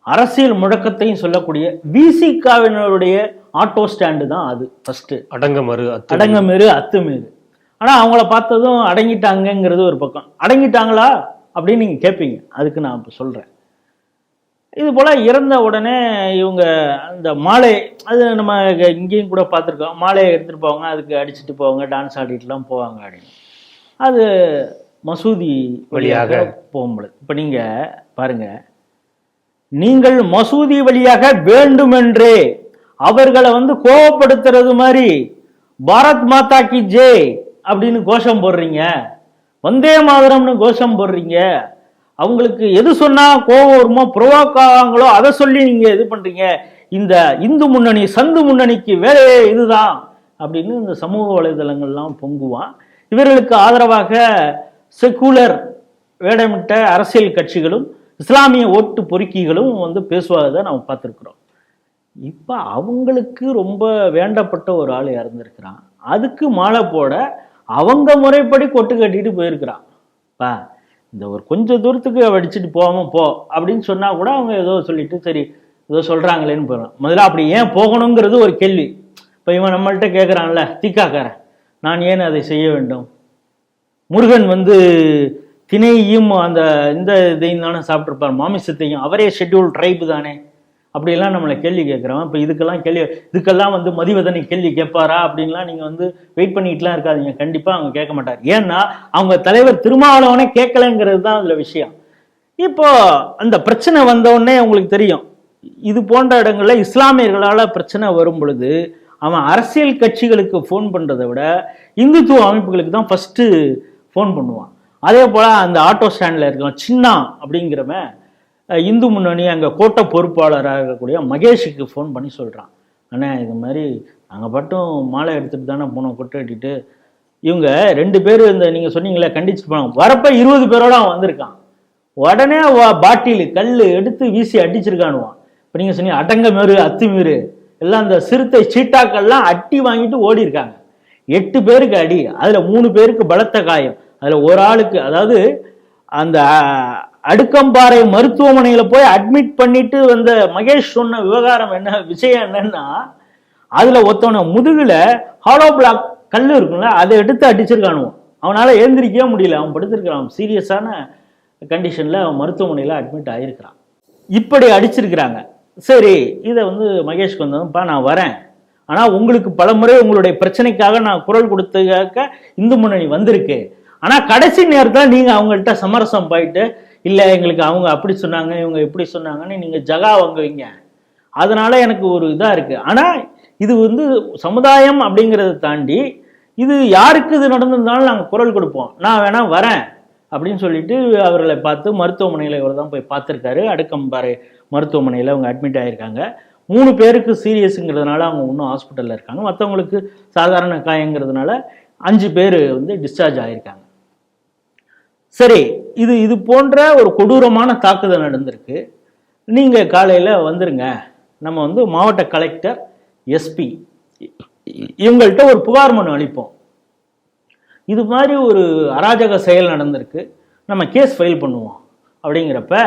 அரசியல் முழக்கத்தையும் சொல்லக்கூடிய விசிகாவினருடைய ஆட்டோ ஸ்டாண்டு தான் அது. ஃபர்ஸ்ட் அடங்கமறு அத்துமீறு. ஆனால் அவங்கள பார்த்ததும் அடங்கிட்டாங்கங்கிறது ஒரு பக்கம். அடங்கிட்டாங்களா அப்படின்னு நீங்கள் கேட்பீங்க. அதுக்கு நான் இப்போ சொல்கிறேன். இது போல் இறந்த உடனே இவங்க அந்த மாலை, அது நம்ம இங்கேயும் கூட பார்த்துருக்கோம், மாலையை எடுத்துகிட்டு போவாங்க, அதுக்கு அடிச்சுட்டு போவாங்க, டான்ஸ் ஆடிட்டுலாம் போவாங்க அப்படின்னு. அது மசூதி வழியாக போகும்பொழுது இப்போ நீங்கள் பாருங்கள், நீங்கள் மசூதி வழியாக வேண்டுமென்றே அவர்களை வந்து கோபப்படுத்துறது மாதிரி பாரத் மாதா கி ஜெய் அப்படின்னு கோஷம் போடுறீங்க, வந்தே மாதரம்னு கோஷம் போடுறீங்க, அவங்களுக்கு எது சொன்னா கோபம் வருமோ புரோவோக் ஆவாங்களோ அதை சொல்லி நீங்க இது பண்றீங்க, இந்த இந்து முன்னணி சந்து முன்னணிக்கு வேலையே இதுதான் அப்படின்னு இந்த சமூக வலைதளங்கள்லாம் பொங்குவான். இவர்களுக்கு ஆதரவாக செக்குலர் வேடமிட்ட அரசியல் கட்சிகளும் இஸ்லாமிய ஓட்டு பொறுக்கிகளும் வந்து பேசுவதை நம்ம பார்த்துருக்குறோம். இப்போ அவங்களுக்கு ரொம்ப வேண்டப்பட்ட ஒரு ஆள் இறந்துருக்கிறான், அதுக்கு மாலை போட அவங்க முறைப்படி கொட்டு கட்டிட்டு போயிருக்கிறான். பா இந்த ஒரு கொஞ்சம் தூரத்துக்கு அடிச்சுட்டு போகாமல் போ அப்படின்னு சொன்னால் கூட அவங்க ஏதோ சொல்லிட்டு சரி ஏதோ சொல்கிறாங்களேன்னு போயிடும். முதல்ல அப்படி ஏன் போகணுங்கிறது ஒரு கேள்வி. இப்போ இவன் நம்மள்கிட்ட கேட்குறான்ல, தீக்காக்காரன், நான் ஏன் அதை செய்ய வேண்டும்? முருகன் வந்து திணையையும் அந்த இந்த இதையும் தானே சாப்பிட்ருப்பார், மாமிசத்தையும், அவரே ஷெட்யூல் ட்ரைபு தானே, அப்படியெல்லாம் நம்மளை கேள்வி கேட்குறோம். இப்போ இதுக்கெல்லாம் வந்து மதிவதனை கேள்வி கேட்பாரா அப்படின்லாம் நீங்கள் வந்து வெயிட் பண்ணிட்டுலாம் இருக்காதீங்க. கண்டிப்பாக அவங்க கேட்க மாட்டார். ஏன்னா அவங்க தலைவர் திருமாவளவனே கேட்கலைங்கிறது தான் அதில் விஷயம். இப்போ அந்த பிரச்சனை வந்தோடனே உங்களுக்கு தெரியும், இது போன்ற இடங்களில் இஸ்லாமியர்களால் பிரச்சனை வரும் பொழுது அவன் அரசியல் கட்சிகளுக்கு ஃபோன் பண்ணுறதை விட இந்துத்துவ அமைப்புகளுக்கு தான் ஃபஸ்ட்டு ஃபோன் பண்ணுவான். அதே போல் அந்த ஆட்டோ ஸ்டாண்டில் இருக்கலாம் சின்னா அப்படிங்கிறவன் இந்து முன்னணி அங்கே கோட்டை பொறுப்பாளராக இருக்கக்கூடிய மகேஷுக்கு ஃபோன் பண்ணி சொல்கிறான், அண்ணா இது மாதிரி நாங்கள் மட்டும் மாலை எடுத்துகிட்டு தானே போனோம் கொட்டை கட்டிட்டு, இவங்க 2 பேர் இந்த நீங்கள் சொன்னீங்களே கண்டிச்சுட்டு போனாங்க, வரப்போ 20 பேரோட அவன் வந்திருக்கான், உடனே பாட்டில் கல் எடுத்து வீசி அடிச்சிருக்கானுவான். இப்போ நீங்கள் சொன்னீங்க அடங்கமீறு அத்துமீறு எல்லாம் அந்த சிறுத்தை சீட்டாக்கள்லாம் அட்டி வாங்கிட்டு ஓடி இருக்காங்க. 8 பேருக்கு அடி, அதில் 3 பேருக்கு பலத்த காயம், அதில் ஒரு ஆளுக்கு, அதாவது அந்த அடுக்கம்பாறை மருத்துவமனையில் போய் அட்மிட் பண்ணிட்டு வந்த மகேஷ் சொன்ன விவகாரம் என்ன விஷயம் என்னன்னா, அதில் ஒருத்தவனை முதுகில் ஹாலோ பிளாக் கல் இருக்குல்ல அதை எடுத்து அடிச்சிருக்கானுவான். அவனால் எழுந்திரிக்கவே முடியல, அவன் படுத்திருக்கிறான், சீரியஸான கண்டிஷனில் அவன் மருத்துவமனையில் அட்மிட் ஆகிருக்கிறான். இப்படி அடிச்சிருக்கிறாங்க. சரி, இதை வந்து மகேஷ்க்கு வந்ததுப்பா நான் வரேன், ஆனால் உங்களுக்கு பல முறை உங்களுடைய பிரச்சனைக்காக நான் குரல் கொடுத்ததுக்காக இந்து முன்னணி வந்திருக்கு, ஆனால் கடைசி நேரத்தில் நீங்கள் அவங்கள்ட்ட சமரசம் போயிட்டு இல்லை எங்களுக்கு அவங்க அப்படி சொன்னாங்க இவங்க இப்படி சொன்னாங்கன்னு நீங்கள் ஜகா வாங்குவீங்க. அதனால எனக்கு ஒரு இதாக இருக்குது. ஆனால் இது வந்து சமுதாயம் அப்படிங்கிறத தாண்டி இது யாருக்கு இது நடந்திருந்தாலும் நாங்கள் குரல் கொடுப்போம், நான் வேணா வரேன் அப்படின்னு சொல்லிட்டு அவர்களை பார்த்து மருத்துவமனையில் இவர் தான் போய் பார்த்துருக்காரு. அடுக்கம்பாறை மருத்துவமனையில் அவங்க அட்மிட் ஆகியிருக்காங்க. 3 பேருக்கு சீரியஸுங்கிறதுனால அவங்க இன்னும் ஹாஸ்பிட்டலில் இருக்காங்க. மற்றவங்களுக்கு சாதாரண காயங்கிறதுனால 5 பேர் வந்து டிஸ்சார்ஜ் ஆகியிருக்காங்க. சரி, இது போன்ற ஒரு கொடூரமான தாக்குதல் நடந்திருக்கு. நீங்கள் காலையில் வந்துருங்க, நம்ம வந்து மாவட்ட கலெக்டர், எஸ்பி இவங்கள்ட்ட ஒரு புகார் மனு அளிப்போம். இது மாதிரி ஒரு அராஜக செயல் நடந்திருக்கு, நம்ம கேஸ் ஃபைல் பண்ணுவோம் அப்படிங்கிறப்ப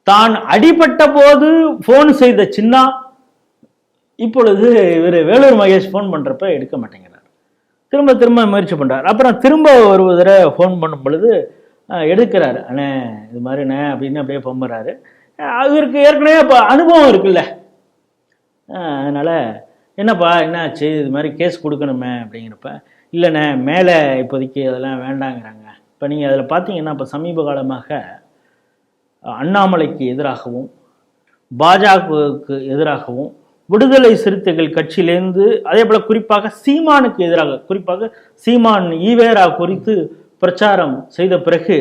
தான் அடிபட்ட போது ஃபோன் செய்த சின்னா இப்பொழுது இவர் வேலூர் மகேஷ் ஃபோன் பண்ணுறப்ப எடுக்க மாட்டேங்கிறார். திரும்ப திரும்ப முயற்சி பண்ணுறார். அப்புறம் திரும்ப ஒரு தடவை ஃபோன் பண்ணும் பொழுது எடுக்கிறாரு. அண்ணே இது மாதிரிண்ணே அப்படின்னு அப்படியே பம்புறாரு. அவருக்கு ஏற்கனவே இப்போ அனுபவம் இருக்குல்ல, அதனால் என்னப்பா என்னாச்சு, இது மாதிரி கேஸ் கொடுக்கணுமே அப்படிங்கிறப்ப, இல்லைண்ணே மேலே இப்போதைக்கு அதெல்லாம் வேண்டாங்கிறாங்க. இப்போ நீங்கள் அதில் பார்த்தீங்கன்னா இப்போ சமீப காலமாக அண்ணாமலைக்கு எதிராகவும் பாஜகவுக்கு எதிராகவும் விடுதலை சிறுத்தைகள் கட்சியிலேருந்து, அதே போல் குறிப்பாக சீமானுக்கு எதிராக, குறிப்பாக சீமான் ஈவேரா குறித்து பிரச்சாரம் செய்த பிறகு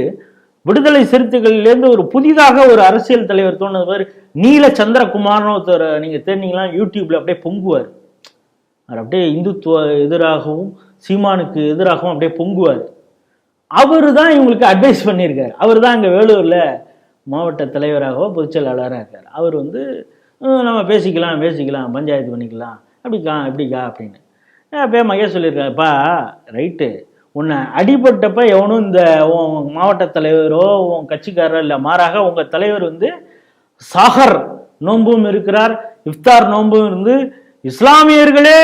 விடுதலை சிறுத்தைகள்லேருந்து ஒரு புதிதாக ஒரு அரசியல் தலைவர் தோணுது மாதிரி நீல சந்திரகுமார்னு ஒருத்தர் நீங்கள் தேடினீங்களா யூடியூப்ல அப்படியே பொங்குவார். அவர் அப்படியே இந்துத்துவ எதிராகவும் சீமானுக்கு எதிராகவும் அப்படியே பொங்குவார். அவரு தான் இவங்களுக்கு அட்வைஸ் பண்ணியிருக்காரு. அவர் தான் இங்கே வேலூரில் மாவட்ட தலைவராகவோ பொதுச் செயலாளராக இருக்கார். அவர் வந்து நம்ம பேசிக்கலாம் பஞ்சாயத்து பண்ணிக்கலாம் இப்படிக்கா அப்படின்னு அப்போ மகேஷ் சொல்லியிருக்காருப்பா, ரைட்டு, உன்னை அடிபட்டப்ப எவனும் இந்த மாவட்ட தலைவரோ உன் கட்சிக்காரரோ இல்லை, மாறாக உங்கள் தலைவர் வந்து சாகர் நோன்பும் இருக்கிறார், இஃப்தார் நோன்பும் இருந்து இஸ்லாமியர்களே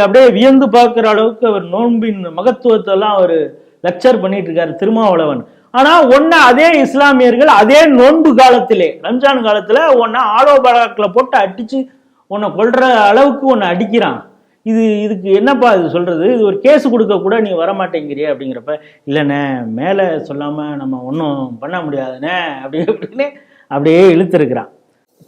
அப்படியே வியந்து பார்க்குற அளவுக்கு அவர் நோன்பின் மகத்துவத்தை எல்லாம் அவர் லெக்சர் பண்ணிட்டு இருக்காரு திருமாவளவன். ஆனா ஒன்னு அதே இஸ்லாமியர்கள் அதே நோன்பு காலத்திலே ரம்ஜான் காலத்துல உன்னை ஆலோபாக்கில் போட்டு அடிச்சு உன்னை கொல்ற அளவுக்கு உன்னை அடிக்கிறான். இதுக்கு என்னப்பா இது சொல்றது, இது ஒரு கேஸ் கொடுக்க கூட நீ வரமாட்டேங்கிறிய அப்படிங்கிறப்ப, இல்லைண்ணே மேலே சொல்லாம நம்ம ஒன்றும் பண்ண முடியாதுண்ணே அப்படின்னு அப்படியே இழுத்துருக்கிறான்.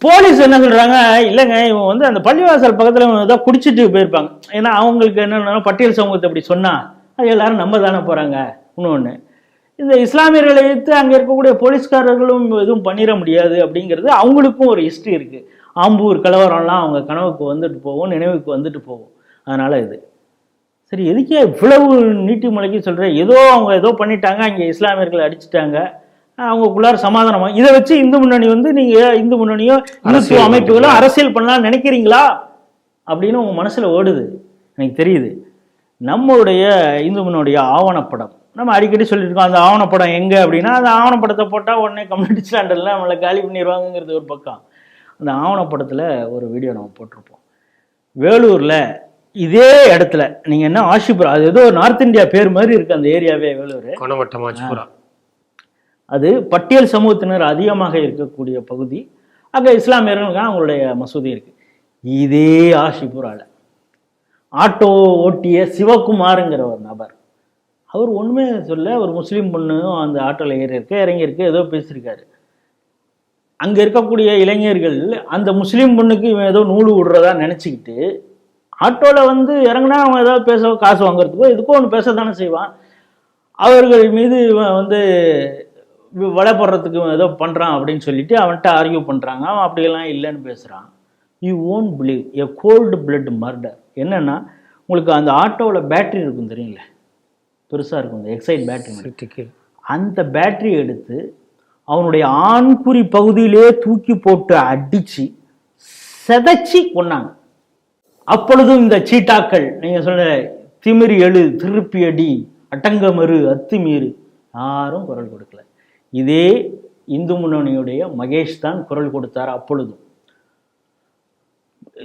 போலீஸ் என்ன சொல்றாங்க, இல்லைங்க இவன் வந்து அந்த பள்ளிவாசல் பக்கத்துல ஏதாவது குடிச்சிட்டு போயிருப்பாங்க. ஏன்னா அவங்களுக்கு என்னன்னா பட்டியல் சமூகத்தை அப்படி சொன்னா அது எல்லாரும் நம்ப தானே போறாங்க. இன்னொன்று, இந்த இஸ்லாமியர்களை வைத்து அங்கே இருக்கக்கூடிய போலீஸ்காரர்களும் எதுவும் பண்ணிட முடியாது அப்படிங்கிறது அவங்களுக்கும் ஒரு ஹிஸ்ட்ரி இருக்கு. ஆம்பூர் கலவரம்லாம் அவங்க கனவுக்கு வந்துட்டு போகும், நினைவுக்கு வந்துட்டு போகும். அதனால இது சரி, எதுக்கே இவ்வளவு நீட்டி முளைக்கி சொல்றேன், அவங்க ஏதோ பண்ணிட்டாங்க, அங்கே இஸ்லாமியர்களை அடிச்சுட்டாங்க, அவங்களுக்குள்ளார சமாதானமா இதை வச்சு இந்து முன்னணி வந்து நீங்க இந்து முன்னணியோ இந்துத்துவ அமைப்புகளோ அரசியல் பண்ணலாம்னு நினைக்கிறீங்களா அப்படின்னு உங்க மனசுல ஓடுது. எனக்கு தெரியுது. நம்மளுடைய இந்து முன்னோடைய ஆவணப்படம் நம்ம அடிக்கடி சொல்லியிருக்கோம். அந்த ஆவணப்படம் எங்க அப்படின்னா, அந்த ஆவணப்படத்தை போட்டால் உடனே கம்யூனிட்டி ஸ்டாண்டர்ட்ல நம்மளை காலி பண்ணிடுவாங்கிறது ஒரு பக்கம். அந்த ஆவணப்படத்தில் ஒரு வீடியோ நம்ம போட்டிருப்போம். வேலூரில் இதே இடத்துல நீங்கள் என்ன ஆஷிபுரம், அது ஏதோ நார்த் இந்தியா பேர் மாதிரி இருக்குது அந்த ஏரியாவே வேலூர். அது பட்டியல் சமூகத்தினர் அதிகமாக இருக்கக்கூடிய பகுதி. அங்கே இஸ்லாமியர்களுக்கு அவங்களுடைய மசூதி இருக்குது. இதே ஆஷிபுரால ஆட்டோ ஓட்டிய சிவகுமாருங்கிற ஒரு நபர், அவர் ஒன்றுமே சொல்ல, ஒரு முஸ்லீம் பொண்ணு அந்த ஆட்டோவில் இறங்கியிருக்கு, ஏதோ பேசியிருக்காரு. அங்கே இருக்கக்கூடிய இளைஞர்கள் அந்த முஸ்லீம் பொண்ணுக்கு இவன் ஏதோ நூல் விடுறதா நினச்சிக்கிட்டு ஆட்டோவில் வந்து இறங்கினா அவன் ஏதாவது பேச காசு வாங்குறதுக்கோ எதுக்கோ ஒன்று பேச தானே செய்வான். அவர்கள் மீது இவன் வந்து வலை போடுறதுக்கு ஏதோ பண்ணுறான் அப்படின்னு சொல்லிட்டு அவன்கிட்ட ஆர்கியூ பண்ணுறாங்க. அவன் அப்படியெல்லாம் இல்லைன்னு பேசுகிறான். You won't believe a cold blood murder. என்னென்னா, உங்களுக்கு அந்த ஆட்டோவில் பேட்ரி இருக்கும் தெரியுங்களே, பெருசாக இருக்கும், இந்த எக்ஸைட் பேட்டரி. அந்த பேட்டரி எடுத்து அவனுடைய ஆண்குறி பகுதியிலே தூக்கி போட்டு அடித்து செதைச்சி கொண்டாங்க. அப்பொழுதும் இந்த சீட்டாக்கள் நீங்கள் சொல்ல திமிரி எழு, திருப்பி அடி, அட்டங்கமறு, அத்துமீறு, யாரும் குரல் கொடுக்கல. இதே இந்து முன்னணியுடைய மகேஷ் தான் குரல் கொடுத்தார். அப்பொழுதும்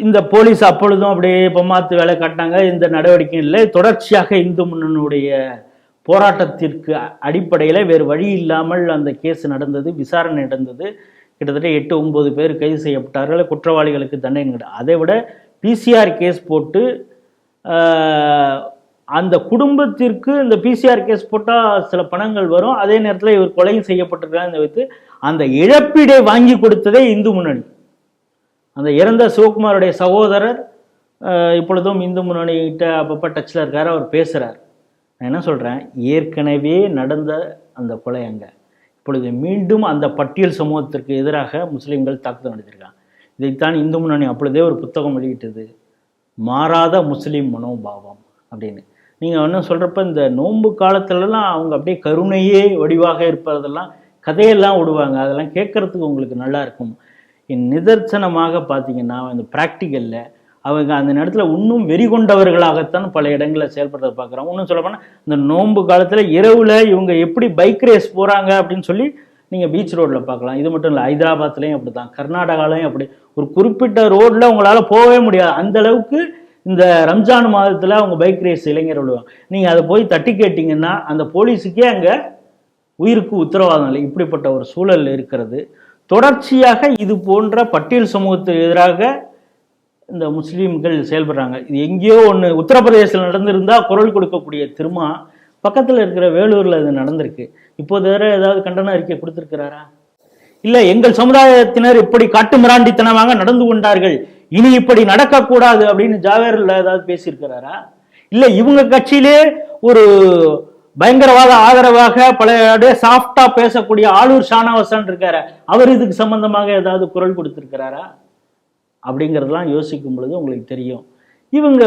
இந்த போலீஸ் அப்பொழுதும் அப்படியே பொம்மாத்து வேலை காட்டினாங்க. இந்த நடவடிக்கை இல்லை. தொடர்ச்சியாக இந்து முன்னணியுடைய போராட்டத்திற்கு அடிப்படையில் வேறு வழி இல்லாமல் அந்த கேஸ் நடந்தது, விசாரணை நடந்தது. கிட்டத்தட்ட 8-9 பேர் கைது செய்யப்பட்டார்கள். குற்றவாளிகளுக்கு தண்டனை. அதை விட பிசிஆர் கேஸ் போட்டு அந்த குடும்பத்திற்கு இந்த பிசிஆர் கேஸ் போட்டால் சில பணங்கள் வரும், அதே நேரத்தில் இவர் கொலையும் செய்யப்பட்டிருக்கிறாங்க வைத்து அந்த இழப்பீடை வாங்கி கொடுத்ததே இந்து முன்னணி. அந்த இறந்த சிவகுமாருடைய சகோதரர் இப்பொழுதும் இந்து முன்னணிகிட்ட அப்பப்போ டச்சில் இருக்கார், அவர் பேசுகிறார். நான் என்ன சொல்கிறேன், ஏற்கனவே நடந்த அந்த கொலை அங்கே இப்பொழுது மீண்டும் அந்த பட்டியல் சமூகத்திற்கு எதிராக முஸ்லீம்கள் தாக்குதல் நடத்தியிருக்காங்க. இதைத்தான் இந்து முன்னணி அப்பொழுதே ஒரு புத்தகம் வெளியிட்டது, மாறாத முஸ்லீம் மனோபாவம் அப்படின்னு. நீங்கள் ஒன்றும் சொல்கிறப்ப இந்த நோன்பு காலத்துலலாம் அவங்க அப்படியே கருணையே வடிவாக இருப்பதெல்லாம் கதையெல்லாம் விடுவாங்க, அதெல்லாம் கேட்குறதுக்கு உங்களுக்கு நல்லா இருக்கும். நிதர்சனமாக பார்த்தீங்கன்னா இந்த ப்ராக்டிக்கலில் அவங்க அந்த நேரத்தில் இன்னும் வெறி கொண்டவர்களாகத்தான் பல இடங்களில் செயல்படுறத பார்க்குறாங்க. இன்னும் சொல்லப்போனால் இந்த நோன்பு காலத்தில் இரவில் இவங்க எப்படி பைக் ரேஸ் போகிறாங்க அப்படின்னு சொல்லி நீங்கள் பீச் ரோட்டில் பார்க்கலாம். இது மட்டும் இல்லை, ஹைதராபாத்லேயும் அப்படி தான், கர்நாடகாலையும் அப்படி. ஒரு குறிப்பிட்ட ரோட்டில் உங்களால் போகவே முடியாது, அந்த அளவுக்கு இந்த ரம்ஜான் மாதத்தில் அவங்க பைக் ரேஸ் இளைஞர் விடுவாங்க. நீங்கள் அதை போய் தட்டி கேட்டிங்கன்னா அந்த போலீஸுக்கே அங்கே உயிருக்கு உத்தரவாதம் இல்லை. இப்படிப்பட்ட ஒரு சூழல் இருக்கிறது. தொடர்ச்சியாக இது போன்ற பட்டியல் சமூகத்துக்கு எதிராக இந்த முஸ்லீம்கள் செயல்படுறாங்க. இது எங்கேயோ ஒன்று உத்தரப்பிரதேசத்தில் நடந்திருந்தால் குரல் கொடுக்கக்கூடிய திருமா பக்கத்தில் இருக்கிற வேலூரில் இது நடந்திருக்கு. இப்போது வேற ஏதாவது கண்டன அறிக்கை கொடுத்துருக்கிறாரா? இல்லை, எங்கள் சமுதாயத்தினர் இப்படி காட்டு மிராண்டித்தனமாக நடந்து கொண்டார்கள், இனி இப்படி நடக்கக்கூடாது அப்படின்னு ஜாவேரில் ஏதாவது பேசியிருக்கிறாரா? இல்லை, இவங்க கட்சியிலே ஒரு பயங்கரவாத ஆதரவாக பல சாஃப்டா பேசக்கூடிய ஆளூர் ஷானவாசன் இருக்காரு, அவர் இதுக்கு சம்பந்தமாக ஏதாவது குரல் கொடுத்திருக்கிறாரா? அப்படிங்கிறதெல்லாம் யோசிக்கும் பொழுது உங்களுக்கு தெரியும், இவங்க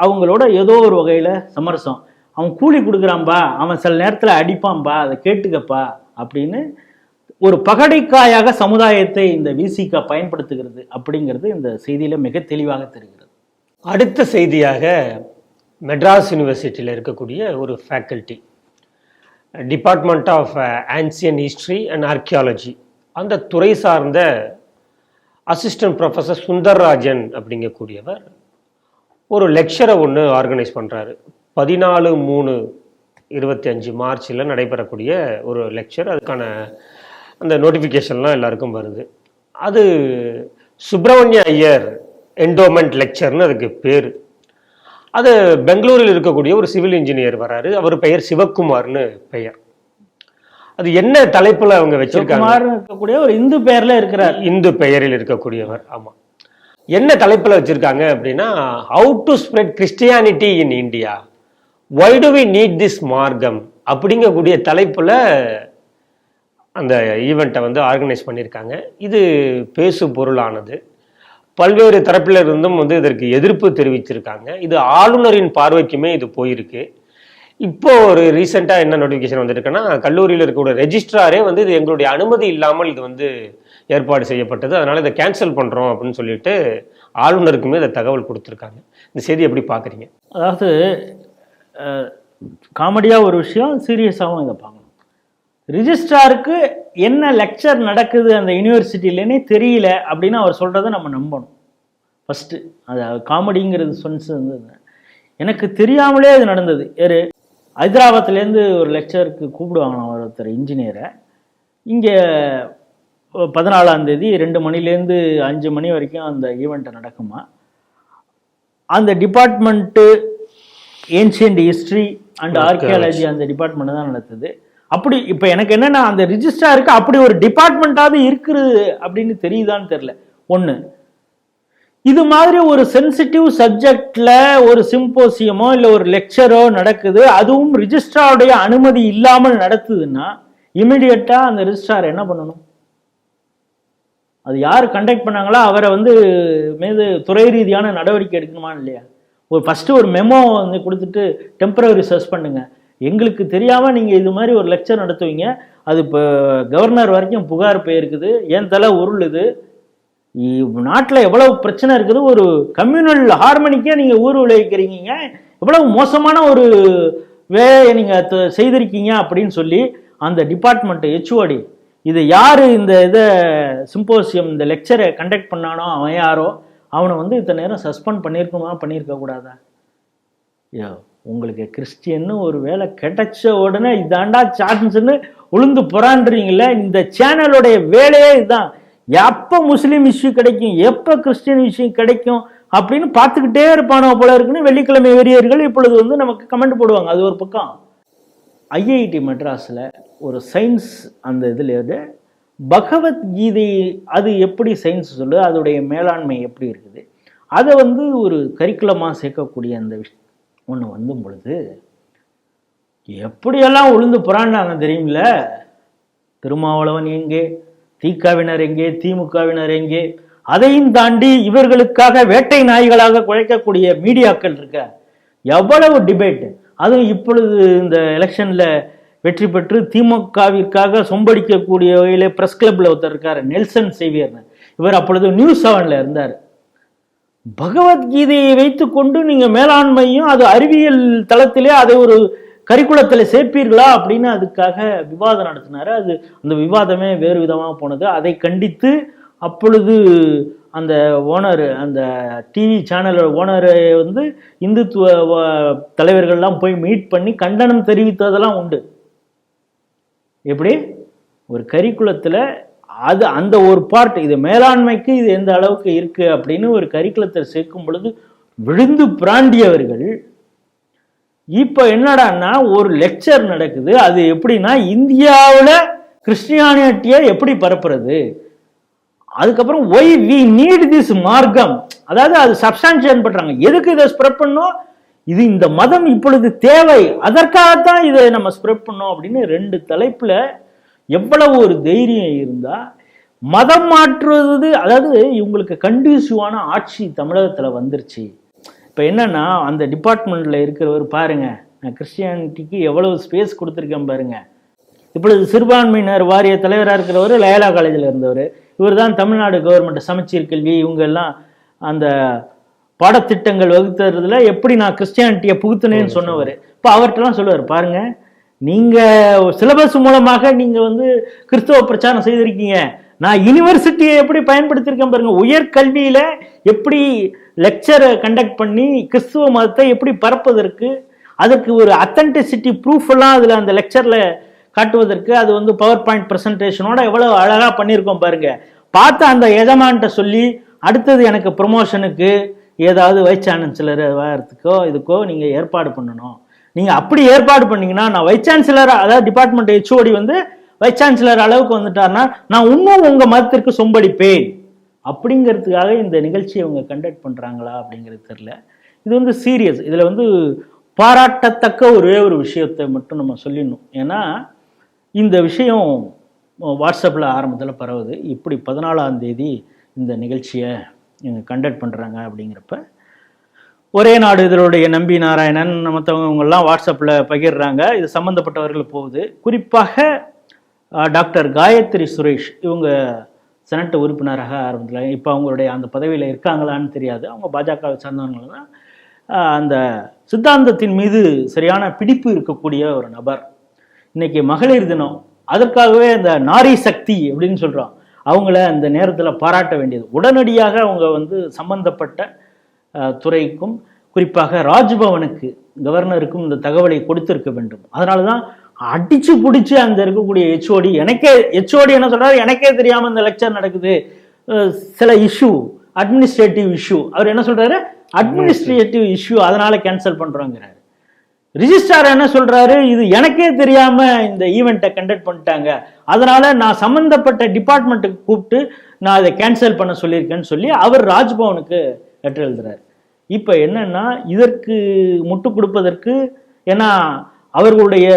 அவங்களோட ஏதோ ஒரு வகையில சமரசம். அவன் கூலி கொடுக்குறான்பா, அவன் சில நேரத்தில் அடிப்பான்பா, அதை கேட்டுக்கப்பா அப்படின்னு ஒரு பகடைக்காயாக சமுதாயத்தை இந்த விசிக பயன்படுத்துகிறது அப்படிங்கிறது இந்த செய்தியில மிக தெளிவாக தெரிகிறது.
அடுத்த செய்தியாக மெட்ராஸ் யூனிவர்சிட்டியில் இருக்கக்கூடிய ஒரு faculty, department of ancient history and archaeology, அந்த துறை சார்ந்த அசிஸ்டன்ட் ப்ரொஃபஸர் சுந்தர்ராஜன் அப்படிங்கக்கூடியவர் ஒரு லெக்சரை ஒன்று ஆர்கனைஸ் பண்ணுறாரு. 14/3/25 மார்ச்சில் நடைபெறக்கூடிய ஒரு லெக்சர். அதுக்கான அந்த நோட்டிஃபிகேஷன்லாம் எல்லாருக்கும் வருது. அது சுப்பிரமணிய ஐயர் என்டோமெண்ட் லெக்சர்னு அதுக்கு பேர். அது பெங்களூரில் இருக்கக்கூடிய ஒரு சிவில் இன்ஜினியர் வராரு, அவர் பெயர் சிவக்குமார்னு பெயர். அது என்ன தலைப்புல அவங்க வச்சிருக்காங்க,
இருக்கக்கூடிய ஒரு இந்து பெயர்ல இருக்கிறார்,
இந்து பெயரில் இருக்கக்கூடியவர். ஆமா, என்ன தலைப்புல வச்சிருக்காங்க அப்படின்னா, how to spread Christianity in India, why do we need this மார்க்கம் அப்படிங்கக்கூடிய தலைப்புல அந்த ஈவெண்ட்டை ஆர்கனைஸ் பண்ணியிருக்காங்க. இது பேசு பொருளானது. பல்வேறு தரப்பிலிருந்தும் இதற்கு எதிர்ப்பு தெரிவிச்சிருக்காங்க. இது ஆளுநரின் பார்வைக்குமே இது போயிருக்கு. இப்போ ஒரு ரீசெண்டாக என்ன நோட்டிஃபிகேஷன் வந்திருக்குன்னா, கல்லூரியில் இருக்கக்கூடிய ரெஜிஸ்ட்ராரே இது எங்களுடைய அனுமதி இல்லாமல் இது ஏற்பாடு செய்யப்பட்டது, அதனால இதை கேன்சல் பண்ணுறோம் அப்படின்னு சொல்லிட்டு ஆளுநருக்குமே இதை தகவல் கொடுத்துருக்காங்க. இந்த செய்தி எப்படி பார்க்குறீங்க?
அதாவது காமெடியாக ஒரு விஷயம், சீரியஸாகவும் இதை பார்க்கணும். ரிஜிஸ்ட்ராருக்கு என்ன லெக்சர் நடக்குது அந்த யூனிவர்சிட்டியிலேனே தெரியல அப்படின்னு அவர் சொல்கிறத நம்ம நம்பணும் ஃபஸ்ட்டு. அது காமெடிங்கிறது சொன்னது எனக்கு தெரியாமலே அது நடந்தது. ஹைதராபாத்லேருந்து ஒரு லெக்சருக்கு கூப்பிடுவாங்களாம் ஒருத்தர் இன்ஜினியரை. இங்கே 14ஆம் தேதி 2 மணிலேருந்து 5 மணி வரைக்கும் அந்த ஈவெண்ட்டை நடக்குமா. அந்த department ancient history and archaeology அந்த டிபார்ட்மெண்ட் தான் நடத்துது. அப்படி இப்போ எனக்கு என்னென்னா, அந்த ரிஜிஸ்ட்ராருக்கு அப்படி ஒரு டிபார்ட்மெண்ட்டாவது இருக்குது அப்படின்னு தெரியுதான்னு தெரில. ஒன்று, இது மாதிரி ஒரு சென்சிட்டிவ் சப்ஜெக்ட்ல ஒரு சிம்போசியமோ இல்லை ஒரு லெக்சரோ நடக்குது, அதுவும் ரிஜிஸ்ட்ராருடைய அனுமதி இல்லாமல் நடத்துதுன்னா இமிடியட்டா அந்த ரிஜிஸ்ட்ரார் என்ன பண்ணணும்? அது யார் கண்டக்ட் பண்ணாங்களோ அவரை மீது துறை ரீதியான நடவடிக்கை எடுக்கணுமா இல்லையா? ஃபர்ஸ்ட் ஒரு மெமோ கொடுத்துட்டு டெம்பரரி சஸ்பெண்டுங்க, எங்களுக்கு தெரியாமல் நீங்கள் இது மாதிரி ஒரு லெக்சர் நடத்துவீங்க, அது இப்போ கவர்னர் வரைக்கும் புகார் போயிருக்குது, என் தலை உருளுது, நாட்டில் எவ்வளவு பிரச்சனை இருக்குது, ஒரு கம்யூனல் ஹார்மனிக்கே நீங்கள் ஊர் விளைவிக்கிறீங்க, எவ்வளவு மோசமான ஒரு வேலையை நீங்கள் செய்திருக்கீங்க அப்படின்னு சொல்லி அந்த டிபார்ட்மெண்ட்டு ஹெச்ஓடி, இது யார் இந்த இதை சிம்போசியம் இந்த லெக்சரை கண்டக்ட் பண்ணானோ அவன் யாரோ அவனை இத்தனை நேரம் சஸ்பெண்ட் பண்ணியிருக்குமா பண்ணியிருக்க கூடாதா? உங்களுக்கு கிறிஸ்டியன்னு ஒரு வேலை கிடைச்ச உடனே இதாண்டா சான்ஸ்ன்னு உளுந்து புறான்றீங்கள. இந்த சேனலுடைய வேலையே இதுதான். எப்போ முஸ்லீம் இஷ்யூ கிடைக்கும், எப்போ கிறிஸ்டியன் இஷ்யூ கிடைக்கும் அப்படின்னு பார்த்துக்கிட்டே இருப்பானோ போல இருக்குன்னு வெள்ளிக்கிழமை வெறியர்கள் இப்பொழுது வந்து நமக்கு கமெண்ட் போடுவாங்க. அது ஒரு பக்கம். ஐஐடி மெட்ராஸில் ஒரு சயின்ஸ் அந்த இதில் பகவத்கீதை அது எப்படி சயின்ஸ் சொல்லுது, அதோடைய மேலாண்மை எப்படி இருக்குது, அதை வந்து ஒரு கரிக்குலமாக சேர்க்கக்கூடிய அந்த ஒன்று வந்தும் பொழுது எப்படியெல்லாம் உளுந்து புறாண்டாங்க தெரியுமில்ல. திருமாவளவன் எங்கே, திகாவினர் எங்கே, திமுகவினர் எங்கே, அதையும் தாண்டி இவர்களுக்காக வேட்டை நாய்களாக குழைக்கக்கூடிய மீடியாக்கள் இருக்க எவ்வளவு டிபேட். அதுவும் இப்பொழுது இந்த எலெக்ஷன்ல வெற்றி பெற்று திமுகவிற்காக சொம்படிக்கக்கூடிய வகையில பிரஸ் கிளப்ல ஒருத்தர் இருக்காரு, நெல்சன் சேவியர்னு. இவர் அப்பொழுது நியூஸ் 7ல இருந்தார். பகவத்கீதையை வைத்துக்கொண்டு நீங்க மேலாண்மையும் அது அறிவியல் தளத்திலே அதை ஒரு கரிக்குலத்தில் சேர்ப்பீர்களா அப்படின்னு அதுக்காக விவாதம் நடத்தினாரு. அது அந்த விவாதமே வேறு விதமாக போனது. அதை கண்டித்து அப்பொழுது அந்த ஓனர், அந்த டிவி சேனலோட ஓனரை வந்து இந்துத்துவ தலைவர்கள்லாம் போய் மீட் பண்ணி கண்டனம் தெரிவித்ததெல்லாம் உண்டு. எப்படி ஒரு கரிக்குலத்தில் அது அந்த ஒரு பார்ட், இது மேலாண்மைக்கு இது எந்த அளவுக்கு இருக்கு அப்படின்னு ஒரு கரிக்குலத்தை சேர்க்கும் பொழுது விழுந்து பிராண்டியவர்கள் இப்ப என்னடான்னா ஒரு லெக்சர் நடக்குது. அது எப்படின்னா இந்தியாவில் கிறிஸ்டியானிட்டியை எப்படி பரப்புறது, அதுக்கப்புறம் ஒய் வி நீட் திஸ் மார்க்கம், அதாவது அது சப்ஸ்டான்ஷியேட் பண்றாங்க. எதுக்கு இதை ஸ்ப்ரெட் பண்ணோம், இது இந்த மதம் இப்பொழுது தேவை, அதற்காகத்தான் இதை நம்ம ஸ்ப்ரெட் பண்ணோம் அப்படின்னு 2 தலைப்புல எவ்வளவு ஒரு தைரியம் இருந்தா மதம் மாற்றுவது. அதாவது இவங்களுக்கு கண்டியூசிவான ஆட்சி தமிழகத்துல வந்துருச்சு. இப்ப என்னன்னா அந்த டிபார்ட்மெண்ட்ல இருக்கிறவர் பாருங்க, நான் கிறிஸ்டியானிட்டிக்கு எவ்வளவு ஸ்பேஸ் கொடுத்துருக்கேன் பாருங்க. இப்பொழுது சிறுபான்மையினர் வாரிய தலைவராக இருக்கிறவர் லயோலா காலேஜில் இருந்தவர். இவர் தான் தமிழ்நாடு கவர்மெண்ட் சமச்சீர் கல்வி இவங்க எல்லாம் அந்த பாடத்திட்டங்கள் வகுத்துறதுல எப்படி நான் கிறிஸ்டியானிட்டியை புகுத்தினேன்னு சொன்னவர். இப்போ அவர்கிட்டலாம் சொல்லுவார், பாருங்க நீங்க சிலபஸ் மூலமாக நீங்க வந்து கிறிஸ்தவ பிரச்சாரம் செய்திருக்கீங்க, நான் யூனிவர்சிட்டியை எப்படி பயன்படுத்தியிருக்கேன் பாருங்க, உயர்கல்வியில எப்படி லெக்சரை கண்டக்ட் பண்ணி கிறிஸ்துவ மதத்தை எப்படி பரப்பதற்கு, அதுக்கு ஒரு அத்தன்டிசிட்டி ப்ரூஃப் எல்லாம் அதுல அந்த லெக்சர்ல காட்டுவதற்கு அது வந்து பவர் பாயிண்ட் பிரசன்டேஷனோட எவ்வளவு அழகா பண்ணியிருக்கோம் பாருங்க. பார்த்து அந்த எஜமான்ட்ட சொல்லி அடுத்தது எனக்கு ப்ரொமோஷனுக்கு ஏதாவது வைஸ் சான்சலர் வரத்துக்கோ இதுக்கோ நீங்க ஏற்பாடு பண்ணணும். நீங்க அப்படி ஏற்பாடு பண்ணீங்கன்னா நான் வைஸ் சான்சலர், அதாவது டிபார்ட்மெண்ட் ஹெச்ஓடி வந்து வைஸ் சான்சலர் அளவுக்கு வந்துட்டாருன்னா நான் இன்னும் உங்க மதத்திற்கு சொம்படிப்பேன் அப்படிங்கிறதுக்காக இந்த நிகழ்ச்சியை அவங்க கண்டக்ட் பண்றாங்களா அப்படிங்கிறது தெரியல. இது வந்து சீரியஸ். இதுல வந்து பாராட்டத்தக்க ஒரே ஒரு விஷயத்தை மட்டும் நம்ம சொல்லிடணும். ஏன்னா இந்த விஷயம் வாட்ஸ்அப்பில் ஆரம்பத்தில் பரவுது. இப்படி 14ஆம் தேதி இந்த நிகழ்ச்சியை கண்டக்ட் பண்ணுறாங்க அப்படிங்கிறப்ப ஒரே நாடு இதனுடைய நம்பி நாராயணன் மற்றவங்கெல்லாம் வாட்ஸ்அப்பில் பகிர்றாங்க. இது சம்மந்தப்பட்டவர்கள் போகுது. குறிப்பாக டாக்டர் காயத்ரி சுரேஷ் இவங்க செனட் உறுப்பினராக ஆரம்பத்தில், இப்போ அவங்களுடைய அந்த பதவியில் இருக்காங்களான்னு தெரியாது, அவங்க பாஜகவை சார்ந்தவங்க தான். அந்த சித்தாந்தத்தின் மீது சரியான பிடிப்பு இருக்கக்கூடிய ஒரு நபர். இன்னைக்கு மகளிர் தினம், அதற்காகவே இந்த நாரி சக்தி அப்படின்னு சொல்கிறோம், அவங்கள அந்த நேரத்தில் பாராட்ட வேண்டியது. உடனடியாக அவங்க வந்து சம்பந்தப்பட்ட துறைக்கும் குறிப்பாக ராஜ்பவனுக்கு கவர்னருக்கும் இந்த தகவலை கொடுத்திருக்க வேண்டும். அதனால தான் அடிச்சு பிடிச்சி அந்த இருக்கக்கூடிய ஹெச்ஓடி, ஹெச்ஓடி என்ன சொல்றாரு, எனக்கே தெரியாம இந்த லெக்சர் நடக்குது, சில இஷ்யூ அட்மினிஸ்ட்ரேட்டிவ் இஷ்யூ, அவர் என்ன சொல்றாரு, அட்மினிஸ்ட்ரேட்டிவ் இஷ்யூ அதனால கேன்சல் பண்றோங்கிறாரு. ரிஜிஸ்ட்ரார் என்ன சொல்றாரு, இது எனக்கே தெரியாம இந்த ஈவெண்ட்டை கண்டக்ட் பண்ணிட்டாங்க, அதனால நான் சம்பந்தப்பட்ட டிபார்ட்மெண்ட்டுக்கு கூப்பிட்டு நான் அதை கேன்சல் பண்ண சொல்லியிருக்கேன்னு சொல்லி அவர் ராஜ்பவனுக்கு லெட்டர் எழுதுறாரு. இப்ப என்னன்னா இதற்கு முட்டு கொடுப்பதற்கு, ஏன்னா அவர்களுடைய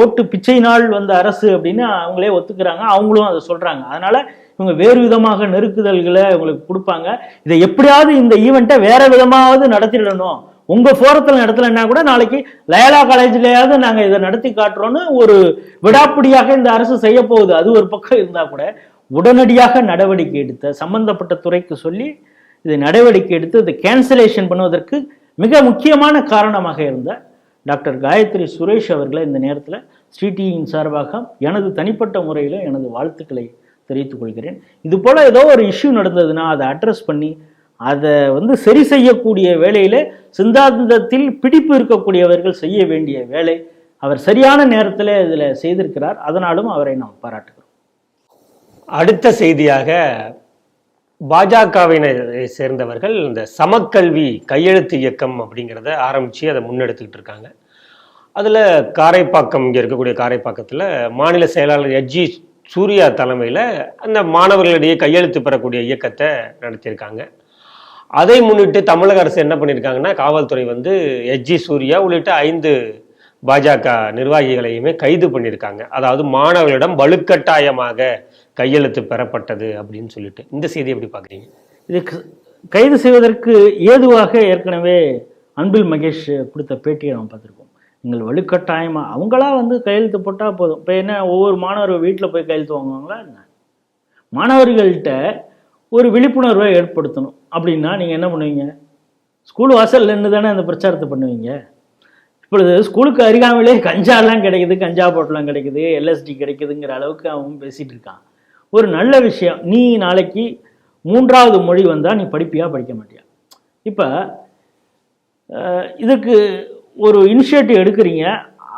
ஓட்டு பிச்சை நாள் வந்த அரசு அப்படின்னு அவங்களே ஒத்துக்கிறாங்க, அவங்களும் அதை சொல்றாங்க. அதனால இவங்க வேறு விதமாக நெருக்குதல்களை உங்களுக்கு கொடுப்பாங்க. இதை எப்படியாவது இந்த ஈவெண்ட்டை வேற விதமாவது நடத்திடணும், உங்க போரத்தில் நடத்தலைன்னா கூட நாளைக்கு லயோலா காலேஜ்லயாவது நாங்க இதை நடத்தி காட்டுறோம்னு ஒரு விடாப்பிடியாக இந்த அரசு செய்ய போகுது. அது ஒரு பக்கம் இருந்தா கூட உடனடியாக நடவடிக்கை எடுத்த சம்பந்தப்பட்ட துறைக்கு சொல்லி இதை நடவடிக்கை எடுத்து இதை கேன்சலேஷன் பண்ணுவதற்கு மிக முக்கியமான காரணமாக இருந்த டாக்டர் காயத்ரி சுரேஷ் அவர்களை இந்த நேரத்தில் ஸ்ரீடியின் சார்பாக எனது தனிப்பட்ட முறையில் எனது வாழ்த்துக்களை தெரிவித்துக் கொள்கிறேன். இது போல ஏதோ ஒரு இஷ்யூ நடந்ததுன்னா அதை அட்ரஸ் பண்ணி அதை வந்து சரி செய்யக்கூடிய வேலையில சிந்தாந்தத்தில் பிடிப்பு இருக்கக்கூடியவர்கள் செய்ய வேண்டிய வேலை அவர் சரியான நேரத்தில் இதில் செய்திருக்கிறார். அதனாலும் அவரை நாம் பாராட்டுகிறோம்.
அடுத்த செய்தியாக பாஜகவினரை சேர்ந்தவர்கள் இந்த சமக்கல்வி கையெழுத்து இயக்கம் அப்படிங்கிறத ஆரம்பித்து அதை முன்னெடுத்துக்கிட்டு இருக்காங்க. அதில் காரைப்பாக்கம், இங்கே இருக்கக்கூடிய காரைப்பாக்கத்தில் மாநில செயலாளர் எச்ஜி சூர்யா தலைமையில் அந்த மாணவர்களிடையே கையெழுத்து பெறக்கூடிய இயக்கத்தை நடத்தியிருக்காங்க. அதை முன்னிட்டு தமிழக அரசு என்ன பண்ணியிருக்காங்கன்னா, காவல்துறை வந்து எச்ஜி சூர்யா உள்ளிட்ட 5 பாஜக நிர்வாகிகளையுமே கைது பண்ணியிருக்காங்க. அதாவது மாணவர்களிடம் வலுக்கட்டாயமாக கையெழுத்து பெறப்பட்டது அப்படின்னு சொல்லிட்டு. இந்த செய்தி எப்படி பார்க்குறீங்க?
இதுக்கு கைது செய்வதற்கு ஏதுவாக ஏற்கனவே அன்பில் மகேஷ் கொடுத்த பேட்டியை நம்ம பார்த்துருக்கோம். நீங்கள் வலுக்கட்டாயமாக அவங்களா வந்து கையெழுத்து போட்டால் போதும். இப்போ என்ன ஒவ்வொரு மாணவர் வீட்டில் போய் கையெழுத்து வாங்குவாங்களா என்ன? மாணவர்கள்ட்ட ஒரு விழிப்புணர்வை ஏற்படுத்தணும் அப்படின்னா நீங்கள் என்ன பண்ணுவீங்க? ஸ்கூல் வாசல் நின்று தானே அந்த பிரச்சாரத்தை பண்ணுவீங்க. இப்பொழுது ஸ்கூலுக்கு அருகாமலே கஞ்சாலாம் கிடைக்குது, கஞ்சா போட்டெலாம் கிடைக்குது, எல்எஸ்டி கிடைக்குதுங்கிற அளவுக்கு அவன் பேசிகிட்டு இருக்கான். ஒரு நல்ல விஷயம். நீ நாளைக்கு 3வது மொழி வந்தால் நீ படிப்பியா படிக்க மாட்டியா? இப்போ இதுக்கு ஒரு இனிஷியேட்டிவ் எடுக்கிறீங்க,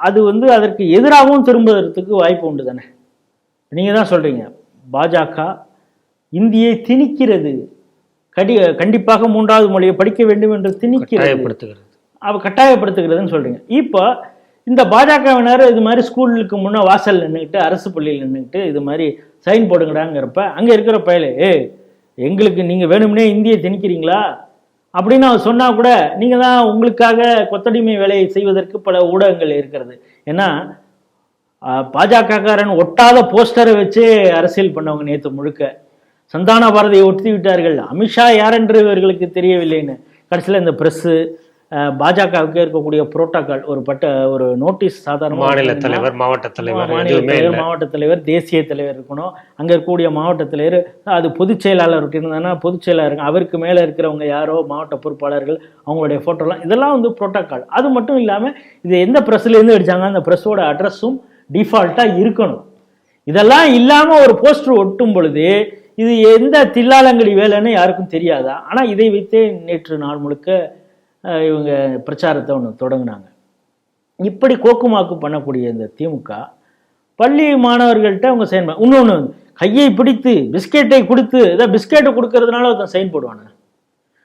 அது வந்து அதற்கு எதிராகவும் திரும்புவதற்கு வாய்ப்பு உண்டு தானே. நீங்கள் தான் சொல்கிறீங்க பாஜக இந்தியை திணிக்கிறது, கண்டிப்பாக 3வது மொழியை படிக்க வேண்டும் என்று திணிக்கிறது, கட்டாயப்படுத்துகிறதுன்னு சொல்கிறீங்க. இப்போ இந்த பாஜகவினர் இது மாதிரி ஸ்கூலுக்கு முன்னே வாசல் நின்றுக்கிட்டு, அரசு பள்ளியில் நின்றுக்கிட்டு இது மாதிரி சைன் போடுங்கடாங்கிறப்ப அங்கே இருக்கிற பயலே எங்களுக்கு நீங்கள் வேணும்னே இந்தியை திணிக்கிறீங்களா அப்படின்னு அவர் சொன்னால் கூட நீங்கள் தான் உங்களுக்காக கொத்தடிமை வேலையை செய்வதற்கு பல ஊடகங்கள் இருக்கிறது. ஏன்னா பாஜகக்காரன் ஒட்டாத போஸ்டரை வச்சு அரசியல் பண்ணவங்க நேற்று முழுக்க சந்தான பாரதியை ஒட்டி விட்டார்கள். அமித்ஷா யாரென்று இவர்களுக்கு தெரியவில்லைன்னு கடைசியில் இந்த ப்ரெஸ்ஸு பாஜகவுக்கு இருக்கக்கூடிய புரோட்டோகால் ஒரு நோட்டீஸ் சாதாரண
மாநில தலைவர், மாவட்ட தலைவர்,
மாவட்ட தலைவர், தேசிய தலைவர் இருக்கணும். அங்கே இருக்கக்கூடிய மாவட்ட தலைவர், அது பொதுச் செயலாளர் இருந்தாங்கன்னா பொதுச் செயலாளர், அவருக்கு மேலே இருக்கிறவங்க யாரோ மாவட்ட பொறுப்பாளர்கள், அவங்களுடைய ஃபோட்டோலாம், இதெல்லாம் வந்து புரோட்டோகால். அது மட்டும் இல்லாமல் இது எந்த ப்ரெஸ்லேருந்து அடித்தாங்க அந்த ப்ரெஸ்ஸோட அட்ரஸும் டிஃபால்ட்டாக இருக்கணும். இதெல்லாம் இல்லாமல் ஒரு போஸ்டர் ஒட்டும் பொழுது இது எந்த தில்லாலங்கடி வேலைன்னு யாருக்கும் தெரியாதா? ஆனால் இதை வைத்தே நேற்று நாள் முழுக்க இவங்க பிரச்சாரத்தை ஒன்று தொடங்கினாங்க. இப்படி கோக்குமாக்கு பண்ணக்கூடிய இந்த திமுக பள்ளி மாணவர்கள்ட்ட அவங்க சைன் இன்னொன்று கையை பிடித்து பிஸ்கெட்டை கொடுத்து, ஏதாவது பிஸ்கெட்டை கொடுக்கறதுனால ஒருத்தன் சைன் போடுவானு.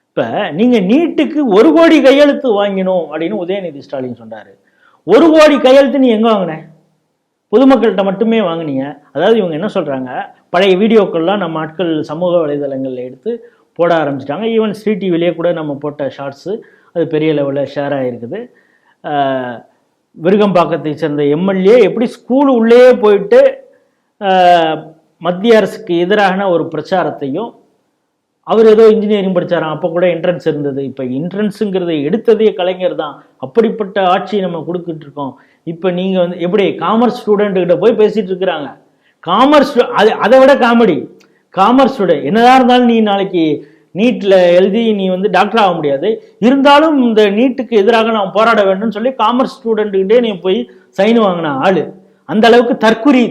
இப்போ நீங்கள் நீட்டுக்கு 1 கோடி கையெழுத்து வாங்கினோம் அப்படின்னு உதயநிதி ஸ்டாலின் சொன்னார். 1 கோடி கையெழுத்து நீ எங்கே வாங்கின? பொதுமக்கள்கிட்ட மட்டுமே வாங்கினீங்க. அதாவது இவங்க என்ன சொல்கிறாங்க, பழைய வீடியோக்கள்லாம் நம்ம ஆட்கள் சமூக வலைதளங்களில் எடுத்து போட ஆரம்பிச்சிட்டாங்க. ஈவன் ஸ்ரீ டிவிலேயே கூட நம்ம போட்ட ஷார்ட்ஸு அது பெரிய லெவலில் ஷேர் ஆகிருக்குது. விருகம்பாக்கத்தை சேர்ந்த எம்எல்ஏ எப்படி ஸ்கூல் உள்ளே போயிட்டு மத்திய அரசுக்கு எதிரான ஒரு பிரச்சாரத்தையும், அவர் ஏதோ இன்ஜினியரிங் படித்தாராம், அப்போ கூட என்ட்ரன்ஸ் இருந்தது, இப்போ என்ட்ரன்ஸுங்கிறத எடுத்ததே கலைஞர் தான், அப்படிப்பட்ட ஆட்சி நம்ம கொடுத்துட்டு இருக்கோம். இப்போ நீங்கள் வந்து எப்படி காமர்ஸ் ஸ்டூடெண்ட்டுக்கிட்ட போய் பேசிகிட்டு இருக்கிறாங்க. காமர்ஸ் அதை விட காமெடி, காமர்ஸ் ஸ்டூடெண்ட் என்னதான் இருந்தாலும் நீ நாளைக்கு நீட்டில் எழுதி நீ வந்து டாக்டர் ஆக முடியாது, இருந்தாலும் இந்த நீட்டுக்கு எதிராக நான் போராட வேண்டும்னு சொல்லி காமர்ஸ் ஸ்டூடெண்ட்டுக்கிட்டே நீ போய் சைன் வாங்கின ஆள். அந்த அளவுக்கு தற்குறி,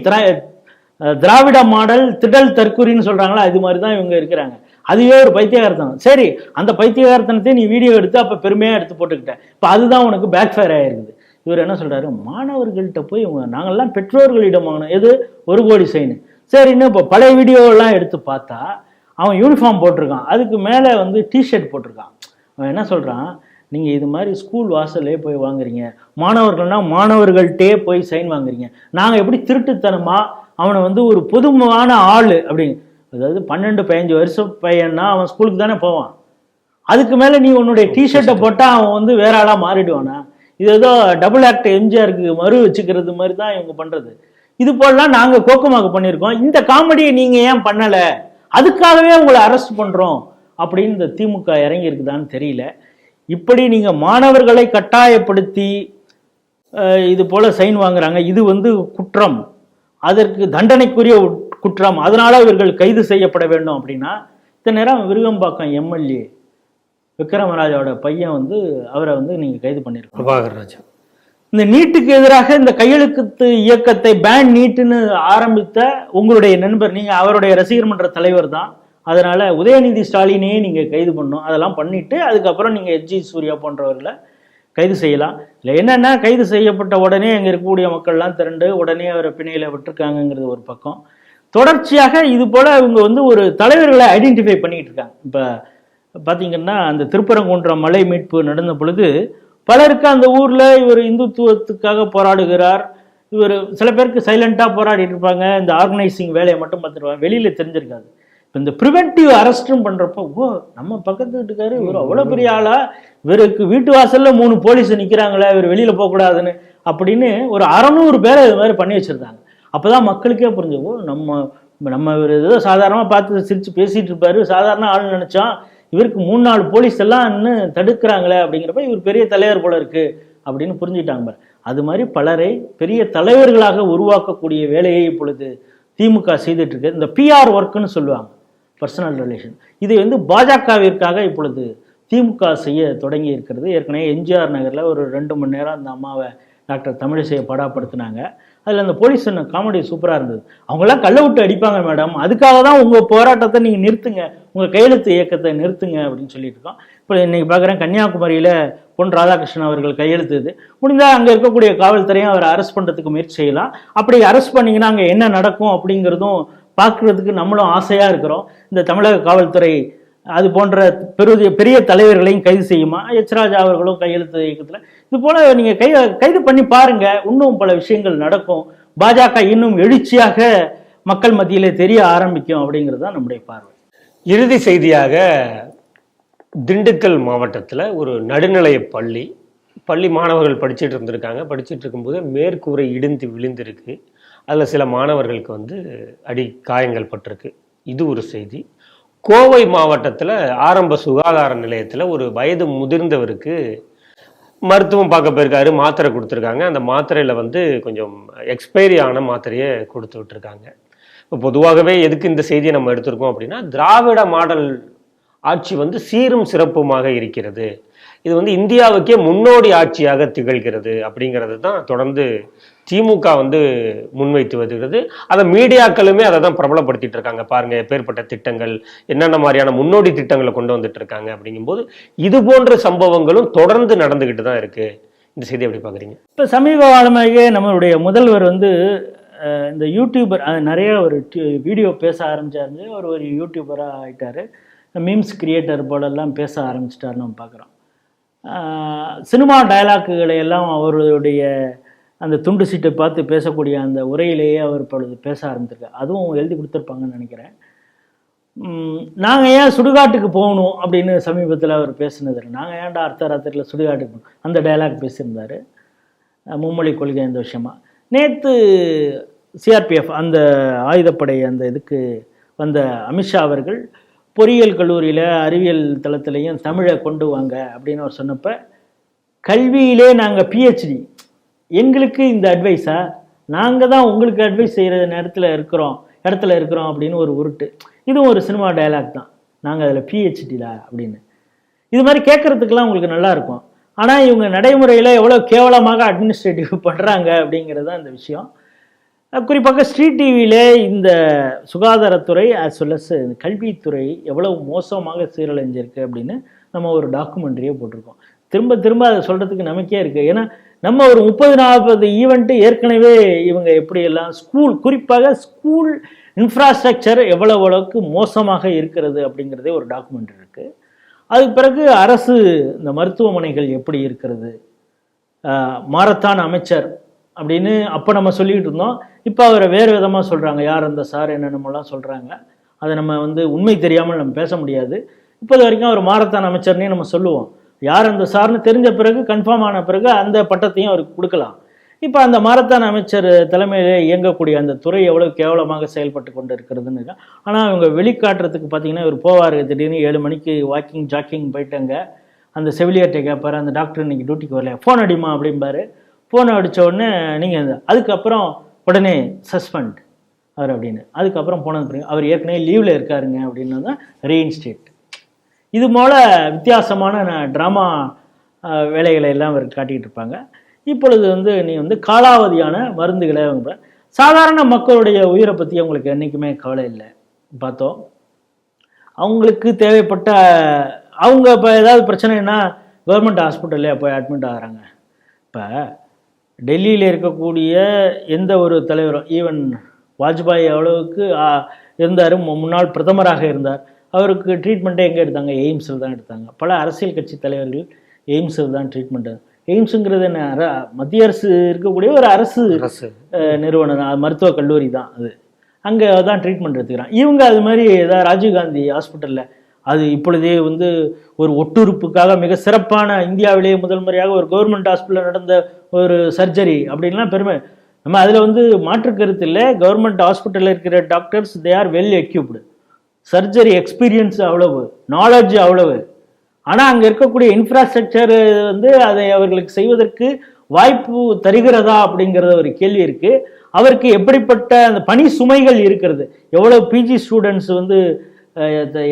திராவிட மாடல் திடல் தற்குறின்னு சொல்கிறாங்களா, அது மாதிரி தான் இவங்க இருக்கிறாங்க. அதுவே ஒரு பைத்தியகாரத்தனம். சரி, அந்த பைத்தியகாரத்தனத்தை நீ வீடியோ எடுத்து அப்போ பெருமையாக எடுத்து போட்டுக்கிட்டேன். இப்போ அதுதான் உனக்கு பேக் ஃபயர் ஆகிருக்குது. இவர் என்ன சொல்கிறாரு, மாணவர்கள்ட்ட போய் இவங்க நாங்கள்லாம் பெற்றோர்களிடம் வாங்கினோம், எது 1 கோடி சைனு. சரின்னு இப்போ பழைய வீடியோலாம் எடுத்து பார்த்தா அவன் யூனிஃபார்ம் போட்டிருக்கான், அதுக்கு மேலே வந்து டிஷர்ட் போட்டிருக்கான். அவன் என்ன சொல்கிறான், நீங்கள் இது மாதிரி ஸ்கூல் வாசல்லே போய் வாங்குறீங்க, மாணவர்கள்னால் மாணவர்கள்ட்டே போய் சைன் வாங்குறீங்க, நாங்கள் எப்படி திருட்டுத்தனமாக அவனை வந்து ஒரு பொதுவான ஆள் அப்படிங்க, அதாவது 12-15 வருஷம் பையன்னா அவன் ஸ்கூலுக்கு தானே போவான், அதுக்கு மேலே நீ உன்னுடைய டிஷர்ட்டை போட்டால் அவன் வந்து வேற ஆளாக மாறிடுவானா? இது ஏதோ டபுள் ஆக்ட் எம்ஜிஆருக்கு மறு வச்சுக்கிறது மாதிரி தான் இவங்க பண்ணுறது. இது போலலாம் நாங்கள் கோக்கமாக பண்ணியிருக்கோம், இந்த காமெடியை நீங்கள் ஏன் பண்ணலை, அதுக்காகவே உங்களை அரெஸ்ட் பண்ணுறோம் அப்படின்னு இந்த திமுக இறங்கி இருக்குதான்னு தெரியல. இப்படி நீங்கள் மாணவர்களை கட்டாயப்படுத்தி இது போல் சைன் வாங்குறாங்க, இது வந்து குற்றம், அதற்கு தண்டனைக்குரிய குற்றம், அதனால இவர்கள் கைது செய்யப்பட வேண்டும் அப்படின்னா, இத்தனை நேரம் விருகம்பாக்கம் எம்எல்ஏ விக்ரமராஜாவோட பையன் வந்து அவரை வந்து நீங்கள் கைது பண்ணியிருக்கோம்,
பிரபாகர் ராஜா.
இந்த நீட்டுக்கு எதிராக இந்த கையெழுத்து இயக்கத்தை பேன் நீட்டுன்னு ஆரம்பித்த உங்களுடைய நண்பர், நீங்கள் அவருடைய ரசிகர் மன்ற தலைவர் தான், அதனால் உதயநிதி ஸ்டாலினே நீங்கள் கைது பண்ணணும். அதெல்லாம் பண்ணிவிட்டு அதுக்கப்புறம் நீங்கள் எச்ஜி சூர்யா போன்றவர்களை கைது செய்யலாம். இல்லை என்னென்னா, கைது செய்யப்பட்ட உடனே அங்கே இருக்கக்கூடிய மக்கள்லாம் திரண்டு உடனே அவரை பிணையில் விட்டுருக்காங்கங்கிறது ஒரு பக்கம். தொடர்ச்சியாக இது போல இவங்க வந்து ஒரு தலைவர்களை ஐடென்டிஃபை பண்ணிட்டு இருக்காங்க. இப்போ பார்த்தீங்கன்னா அந்த திருப்பரங்குன்றம் மலை மீட்பு நடந்த பொழுது பலருக்கு அந்த ஊரில் இவர் இந்துத்துவத்துக்காக போராடுகிறார், இவர் சில பேருக்கு சைலண்டாக போராடிட்டு இருப்பாங்க, இந்த ஆர்கனைசிங் வேலையை மட்டும் பார்த்துருவாங்க, வெளியில் தெரிஞ்சிருக்காது. இப்போ இந்த ப்ரிவென்டிவ் அரெஸ்ட்டும் பண்ணுறப்போ, ஓ நம்ம பக்கத்து வீட்டுக்காரு இவர் அவ்வளோ பெரிய ஆளா, இவருக்கு வீட்டு வாசலில் 3 போலீஸ் நிற்கிறாங்களே, இவர் வெளியில் போகக்கூடாதுன்னு அப்படின்னு ஒரு 600 பேரை இது மாதிரி பண்ணி வச்சுருந்தாங்க. அப்போ தான் மக்களுக்கே புரிஞ்சு, ஓ நம்ம இவர் ஏதோ சாதாரணமாக பார்த்து சிரித்து பேசிகிட்டு இருப்பார், சாதாரண ஆள் நினச்சோம், இவருக்கு 3-4 போலீஸ் எல்லாம் இன்னும் தடுக்கிறாங்களே அப்படிங்கிறப்ப இவர் பெரிய தலைவர் போல இருக்கு அப்படின்னு புரிஞ்சுட்டாங்க. அது மாதிரி பலரை பெரிய தலைவர்களாக உருவாக்கக்கூடிய வேலையை இப்பொழுது திமுக செய்துட்டு இருக்கு. இந்த பிஆர் ஒர்க்குன்னு சொல்லுவாங்க, பர்சனல் ரிலேஷன். இதை வந்து பாஜகவிற்காக இப்பொழுது திமுக செய்ய தொடங்கி இருக்கிறது. ஏற்கனவே எம்ஜிஆர் நகரில் ஒரு 2 மணி நேரம் அந்த அம்மாவை டாக்டர் தமிழிசையை படாப்படுத்தினாங்க. அதில் அந்த போலீஸ் காமெடி சூப்பராக இருந்தது. அவங்களாம் கள்ள விட்டு அடிப்பாங்க மேடம், அதுக்காக தான் உங்கள் போராட்டத்தை நீங்கள் நிறுத்துங்க, உங்கள் கையெழுத்து இயக்கத்தை நிறுத்துங்க அப்படின்னு சொல்லிட்டு இருக்கோம். இப்போ இன்னைக்கு பார்க்குறேன், கன்னியாகுமரியில் பொன் ராதாகிருஷ்ணன் அவர்கள் கையெழுத்துது. முடிந்தால் அங்கே இருக்கக்கூடிய காவல்துறையும் அவரை அரெஸ்ட் பண்ணுறதுக்கு முயற்சி செய்யலாம். அப்படி அரெஸ்ட் பண்ணிங்கன்னா அங்கே என்ன நடக்கும் அப்படிங்கிறதும் பார்க்குறதுக்கு நம்மளும் ஆசையாக இருக்கிறோம். இந்த தமிழக காவல்துறை அது போன்ற பெரிய தலைவர்களையும் கைது செய்யுமா? எச் ராஜா அவர்களும் கையெழுத்து இயக்கத்தில் இது போல நீங்கள் கைது பண்ணி பாருங்க, இன்னும் பல விஷயங்கள் நடக்கும். பாஜக இன்னும் எழுச்சியாக மக்கள் மத்தியிலே தெரிய ஆரம்பிக்கும் அப்படிங்கிறது தான் நம்முடைய பார்வை.
இறுதி செய்தியாக, திண்டுக்கல் மாவட்டத்தில் ஒரு நடுநிலைய பள்ளி மாணவர்கள் படிச்சுட்டு இருந்திருக்காங்க. படிச்சுட்டு இருக்கும்போது மேற்கூரை இடிந்து விழுந்திருக்கு. அதில் சில மாணவர்களுக்கு வந்து காயங்கள் பட்டிருக்கு. இது ஒரு செய்தி. கோவை மாவட்டத்தில் ஆரம்ப சுகாதார நிலையத்தில் ஒரு வயது முதிர்ந்தவருக்கு மருத்துவம் பார்க்க போயிருக்காரு, மாத்திரை கொடுத்துருக்காங்க. அந்த மாத்திரையில் வந்து கொஞ்சம் எக்ஸ்பைரி ஆன மாத்திரையை கொடுத்து விட்டுருக்காங்க. இப்போ பொதுவாகவே எதுக்கு இந்த செய்தியை நம்ம எடுத்திருக்கோம் அப்படின்னா, திராவிட மாடல் ஆட்சி வந்து சீரும் சிறப்புமாக இருக்கிறது, இது வந்து இந்தியாவுக்கே முன்னோடி ஆட்சியாக திகழ்கிறது அப்படிங்கிறது தான் தொடர்ந்து திமுக வந்து முன்வைத்து வருகிறது. அதை மீடியாக்களுமே அதை தான் பிரபலப்படுத்திட்டு இருக்காங்க. பாருங்க எப்பேற்பட்ட திட்டங்கள், என்னென்ன மாதிரியான முன்னோடி திட்டங்களை கொண்டு வந்துட்டு இருக்காங்க. அப்படிங்கும்போது இது போன்ற சம்பவங்களும் தொடர்ந்து நடந்துகிட்டு தான் இருக்கு. இந்த செய்தி எப்படி பாக்குறீங்க?
இப்போ சமீப காலமாகவே நம்மளுடைய முதல்வர் வந்து இந்த யூடியூபர் நிறைய ஒரு வீடியோ பேச ஆரம்பிச்சாரு. அவர் ஒரு யூடியூபராக ஆகிட்டார், மீம்ஸ் கிரியேட்டர் போலெல்லாம் பேச ஆரம்பிச்சிட்டார். நம்ம பார்க்குறோம் சினிமா டயலாக்குகளை எல்லாம் அவருடைய அந்த துண்டு சீட்டை பார்த்து பேசக்கூடிய அந்த உரையிலேயே அவர் இப்பொழுது பேச ஆரம்பிச்சிருக்கார். அதுவும் எழுதி கொடுத்துருப்பாங்கன்னு நினைக்கிறேன். நாங்கள் ஏன் சுடுகாட்டுக்கு போகணும் அப்படின்னு சமீபத்தில் அவர் பேசினதில்லை. நாங்கள் ஏன்டா அர்த்தராத்திரியில் சுடுகாட்டுக்கு போகணும், அந்த டயலாக் பேசியிருந்தார். மும்மொழி கொள்கை அந்த விஷயமா. நேற்று சிஆர்பிஎஃப் அந்த ஆயுதப்படை அந்த இதுக்கு வந்த அமித்ஷா அவர்கள் பொறியியல் கல்லூரியில் அறிவியல் தளத்திலையும் தமிழை கொண்டு வாங்க அப்படின்னு அவர் சொன்னப்போ, கல்வியிலே நாங்கள் பிஹெச்டி, எங்களுக்கு இந்த அட்வைஸா, நாங்கள் தான் உங்களுக்கு அட்வைஸ் செய்கிற இடத்துல இருக்கிறோம் அப்படின்னு ஒரு உருட்டு. இதுவும் ஒரு சினிமா டயலாக் தான், நாங்கள் அதில் பிஹெச்டில அப்படின்னு. இது மாதிரி கேட்குறதுக்கெல்லாம் உங்களுக்கு நல்லா இருக்கும். ஆனால் இவங்க நடைமுறையில் எவ்வளோ கேவலமாக அட்மினிஸ்ட்ரேட்டிவ் பண்ணுறாங்க அப்படிங்கிறது தான் இந்த விஷயம். குறிப்பாக ஸ்ட்ரீட் டிவியில் இந்த சுகாதாரத்துறை as well as கல்வித்துறை எவ்வளவு மோசமாக சீரழிஞ்சிருக்கு அப்படின்னு நம்ம ஒரு டாக்குமெண்ட்ரியே போட்டிருக்கோம். திரும்ப திரும்ப அதை சொல்கிறதுக்கு நமக்கே இருக்குது. ஏன்னா நம்ம ஒரு 30-40 ஈவெண்ட்டு ஏற்கனவே இவங்க எப்படியெல்லாம் குறிப்பாக ஸ்கூல் இன்ஃப்ராஸ்ட்ரக்சர் எவ்வளவுக்கு மோசமாக இருக்கிறது அப்படிங்கிறதே ஒரு டாக்குமெண்ட்ரி இருக்குது. அதுக்கு பிறகு அரசு இந்த மருத்துவமனைகள் எப்படி இருக்கிறது, மாரத்தான் அமைச்சர் அப்படின்னு அப்போ நம்ம சொல்லிக்கிட்டு இருந்தோம். இப்போ அவரை வேறு விதமாக சொல்கிறாங்க, யார் அந்த சார் என்னென்னமெல்லாம் சொல்கிறாங்க. அதை நம்ம வந்து உண்மை தெரியாமல் நம்ம பேச முடியாது. இப்போது வரைக்கும் அவர் மாரத்தான் அமைச்சர்னே நம்ம சொல்லுவோம். யார் அந்த சார்னு தெரிஞ்ச பிறகு, கன்ஃபார்ம் ஆன பிறகு அந்த பட்டத்தையும் அவருக்கு கொடுக்கலாம். இப்போ அந்த மாரத்தான் அமைச்சர் தலைமையில் இயங்கக்கூடிய அந்த துறை எவ்வளோ கேவலமாக செயல்பட்டு கொண்டு இருக்கிறதுன்னு. ஆனால் அவங்க வெளிக்காட்டுறதுக்கு பார்த்தீங்கன்னா, இவர் போவார் திடீர்னு 7 மணிக்கு ஜாக்கிங் போயிட்டாங்க. அந்த செவிலியர்கிட்ட கேட்பார், அந்த டாக்டர் இன்னைக்கு டியூட்டிக்கு வரல, ஃபோன் அடிமா அப்படிம்பாரு. ஃபோனை அடித்த உடனே நீங்கள் அதுக்கப்புறம் உடனே சஸ்பெண்ட் அவர் அப்படின்னு. அதுக்கப்புறம் போனது பிறகு அவர் ஏற்கனவே லீவில் இருக்காருங்க அப்படின்னு தான் ரீஇன்ஸ்டேட். இது போல் வித்தியாசமான ட்ராமா வேலைகளை எல்லாம் அவர் காட்டிகிட்டு இருப்பாங்க. இப்பொழுது நீ காலாவதியான மருந்துகளை சாதாரண மக்களுடைய உயிரை பற்றி அவங்களுக்கு என்றைக்குமே கவலை இல்லை. பார்த்தோம், அவங்களுக்கு தேவைப்பட்ட அவங்க இப்போ ஏதாவது பிரச்சனைனா கவர்மெண்ட் ஹாஸ்பிட்டல்லே போய் அட்மிட் ஆகிறாங்க. இப்போ டெல்லியில் இருக்கக்கூடிய எந்த ஒரு தலைவரும், ஈவன் வாஜ்பாய் அளவுக்கு இருந்தார், முன்னாள் பிரதமராக இருந்தார். அவருக்கு ட்ரீட்மெண்ட்டே எங்கே எடுத்தாங்க? எய்ம்ஸில் தான் எடுத்தாங்க. பல அரசியல் கட்சி தலைவர்கள் எய்ம்ஸில் தான் ட்ரீட்மெண்ட். எய்ம்ஸுங்கிறது என்ன, மத்திய அரசு இருக்கக்கூடிய ஒரு அரசு நிறுவனம் தான், மருத்துவக் கல்லூரி தான் அது. அங்கே தான் ட்ரீட்மெண்ட் எடுத்துக்கிறான். இவங்க அது மாதிரி ஏதாவது ராஜீவ்காந்தி ஹாஸ்பிட்டலில் அது இப்பொழுதே வந்து ஒரு ஒட்டுறுப்புக்காக மிக சிறப்பான, இந்தியாவிலேயே முதல் முறையாக ஒரு கவர்மெண்ட் ஹாஸ்பிட்டலில் நடந்த ஒரு சர்ஜரி அப்படின்லாம் பெருமை. நம்ம அதில் வந்து மாற்று கருத்து இல்லை. கவர்மெண்ட் ஹாஸ்பிட்டலில் இருக்கிற doctors they are well equipped. Surgery experience அவ்வளவு, நாலேஜ் அவ்வளவு. ஆனால் அங்கே இருக்கக்கூடிய இன்ஃப்ராஸ்ட்ரக்சர் வந்து அதை அவர்களுக்கு செய்வதற்கு வாய்ப்பு தருகிறதா அப்படிங்கிறத ஒரு கேள்வி இருக்குது. அவருக்கு எப்படிப்பட்ட அந்த பணி சுமைகள் இருக்கிறது, எவ்வளோ பிஜி ஸ்டூடெண்ட்ஸ் வந்து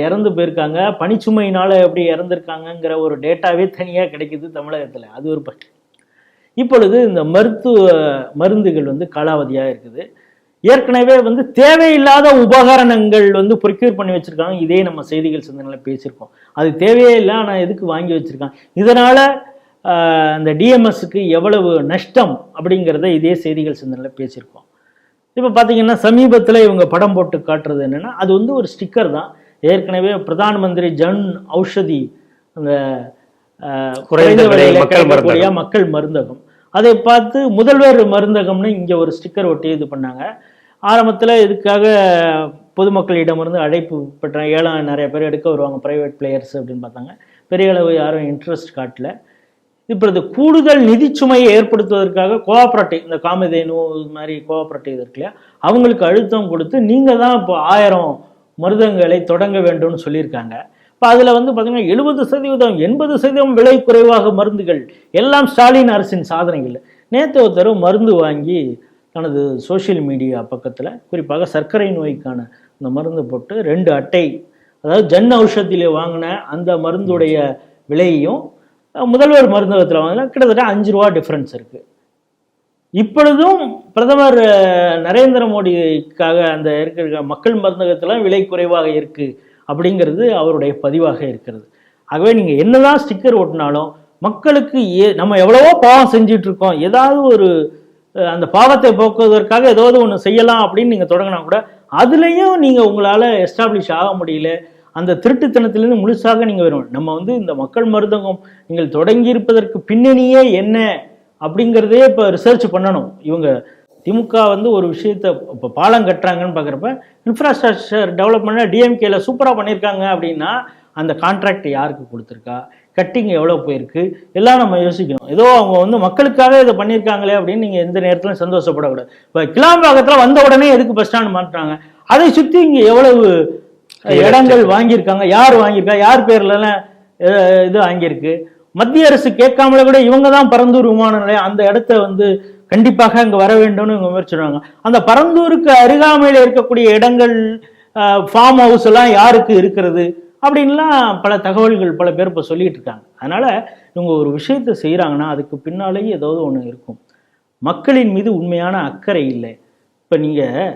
இறந்து போயிருக்காங்க, பணிச்சுமையினால் எப்படி இறந்துருக்காங்கங்கிற ஒரு டேட்டாவே தனியாக கிடைக்குது தமிழகத்தில். அது ஒரு இப்பொழுது இந்த மருந்துகள் வந்து காலாவதியாக இருக்குது. ஏற்கனவே வந்து தேவையில்லாத உபகரணங்கள் வந்து ப்ரொக்யூர் பண்ணி வச்சுருக்காங்க. இதே நம்ம செய்திகள் சிந்தனையில் பேசியிருக்கோம். அது தேவையே இல்லை, ஆனால் எதுக்கு வாங்கி வச்சுருக்காங்க, இதனால் அந்த டிஎம்எஸ்க்கு எவ்வளவு நஷ்டம் அப்படிங்கிறத இதே செய்திகள் சிந்தனையில் பேசியிருக்கோம். இப்போ பார்த்தீங்கன்னா சமீபத்தில் இவங்க படம் போட்டு காட்டுறது என்னென்னா, அது வந்து ஒரு ஸ்டிக்கர் தான். ஏற்கனவே பிரதான் மந்திரி ஜன் ஔஷதி, அந்த குறைந்த விலையில் கிடைக்கக்கூடிய மக்கள் மருந்தகம், அதை பார்த்து முதல்வர் மருந்தகம்னு இங்கே ஒரு ஸ்டிக்கர் ஒட்டி இது பண்ணாங்க. ஆரம்பத்தில் இதுக்காக பொதுமக்களிடமிருந்து அழைப்பு பெற்ற ஏழாம் நிறைய பேர் எடுக்க வருவாங்க, ப்ரைவேட் பிளேயர்ஸ் அப்படின்னு பார்த்தாங்க. பெரிய அளவு யாரும் இன்ட்ரெஸ்ட் காட்டல. இப்போ இது கூடுதல் நிதி சுமையை ஏற்படுத்துவதற்காக கோஆப்ரேட்டிவ், இந்த காமதேனு இது மாதிரி கோஆப்ரேட்டிவ் இருக்கு இல்லையா, அவங்களுக்கு அழுத்தம் கொடுத்து நீங்கள் தான் இப்போ 1000 மருந்தகங்களை தொடங்க வேண்டும்னு சொல்லியிருக்காங்க. இப்போ அதில் வந்து பார்த்தீங்கன்னா 70%, 80% விலை குறைவாக மருந்துகள், எல்லாம் ஸ்டாலின் அரசின் சாதனைகள். நேற்று ஒருத்தர் மருந்து வாங்கி தனது சோஷியல் மீடியா பக்கத்தில், குறிப்பாக சர்க்கரை நோய்க்கான இந்த மருந்து போட்டு 2 அட்டை, அதாவது ஜன் ஔஷதியிலே வாங்கின அந்த மருந்துடைய விலையையும் முதல்வர் மருந்தகத்தில் வாங்கினா கிட்டத்தட்ட 5 ரூபா டிஃப்ரென்ஸ் இருக்குது. இப்பொழுதும் பிரதமர் நரேந்திர மோடிக்காக அந்த இருக்கிற மக்கள் மருந்தகத்தில் விலை குறைவாக இருக்குது அப்படிங்கிறது அவருடைய பதிவாக இருக்கிறது. ஆகவே நீங்கள் என்னதான் ஸ்டிக்கர் ஓட்டினாலும் மக்களுக்கு நம்ம எவ்வளவோ பாவம் செஞ்சிட்டு இருக்கோம், ஏதாவது ஒரு அந்த பாவத்தை போக்குவதற்காக ஏதாவது ஒன்று செய்யலாம் அப்படின்னு நீங்கள் தொடங்கினா கூட அதுலேயும் நீங்கள் உங்களால் எஸ்டாப்ளிஷ் ஆக முடியல. அந்த திருட்டுத்தனத்திலேருந்து முழுசாக நீங்கள் வரும். நம்ம வந்து இந்த மக்கள் மருந்தகம் நீங்கள் தொடங்கி இருப்பதற்கு பின்னணியே என்ன அப்படிங்கிறதே இப்போ ரிசர்ச் பண்ணணும். இவங்க திமுக வந்து ஒரு விஷயத்தை இப்போ பாலம் கட்டுறாங்கன்னு பார்க்குறப்ப இன்ஃப்ராஸ்ட்ரக்சர் டெவலப்மெண்ட்டாக டிஎம்கேல சூப்பராக பண்ணியிருக்காங்க அப்படின்னா அந்த கான்ட்ராக்ட் யாருக்கு கொடுத்துருக்கா, கட்டிங் எவ்வளோ போயிருக்கு, எல்லாம் நம்ம யோசிக்கணும். ஏதோ அவங்க வந்து மக்களுக்காக இதை பண்ணியிருக்காங்களே அப்படின்னு நீங்கள் எந்த நேரத்திலும் சந்தோஷப்படக்கூடாது. இப்போ கிளாம்பாக்கத்தில் வந்த உடனே எதுக்கு பஸ் ஸ்டாண்ட் மாற்றுறாங்க, அதை சுற்றி இங்கே எவ்வளவு இடங்கள் வாங்கியிருக்காங்க, யார் வாங்கியிருக்கா, யார் பேர்லாம் இது வாங்கியிருக்கு. மத்திய அரசு கேட்காமல கூட இவங்க தான் பரந்தூர் விமான நிலையம் அந்த இடத்த வந்து கண்டிப்பாக அங்கே வர வேண்டும்னு இவங்க முயற்சிடுவாங்க. அந்த பரந்தூருக்கு அருகாமையில் இருக்கக்கூடிய இடங்கள், ஃபார்ம் ஹவுஸ் எல்லாம் யாருக்கு இருக்கிறது அப்படின்லாம் பல தகவல்கள் பல பேர் இப்போ சொல்லிட்டு இருக்காங்க. அதனால இவங்க ஒரு விஷயத்தை செய்கிறாங்கன்னா அதுக்கு பின்னாலேயே ஏதாவது ஒன்று இருக்கும். மக்களின் மீது உண்மையான அக்கறை இல்லை. இப்போ நீங்கள்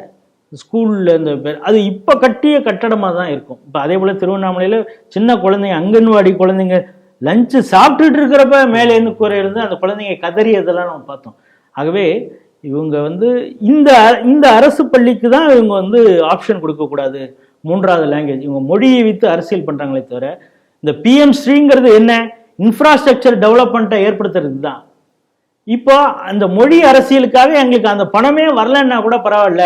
ஸ்கூலில் இந்த பேர் அது இப்போ கட்டிய கட்டடமாக தான் இருக்கும். இப்போ அதே போல் திருவண்ணாமலையில் சின்ன குழந்தைங்க, அங்கன்வாடி குழந்தைங்க லஞ்சு சாப்பிட்டுட்டு இருக்கிறப்ப மேலேருந்து கூரை இருந்து அந்த குழந்தைங்க கதறியதெல்லாம் நம்ம பார்த்தோம். ஆகவே இவங்க வந்து இந்த அரசு பள்ளிக்கு தான் இவங்க வந்து ஆப்ஷன் கொடுக்கக்கூடாது. 3வது லாங்குவேஜ் இவங்க மொழியை வைத்து அரசியல் பண்ணுறாங்களே தவிர இந்த பிஎம் ஸ்ரீங்கிறது என்ன, இன்ஃப்ராஸ்ட்ரக்சர் டெவலப்மெண்ட்டை ஏற்படுத்துறது தான். இப்போ அந்த மொழி அரசியலுக்காக எங்களுக்கு அந்த பணமே வரலன்னா கூட பரவாயில்ல,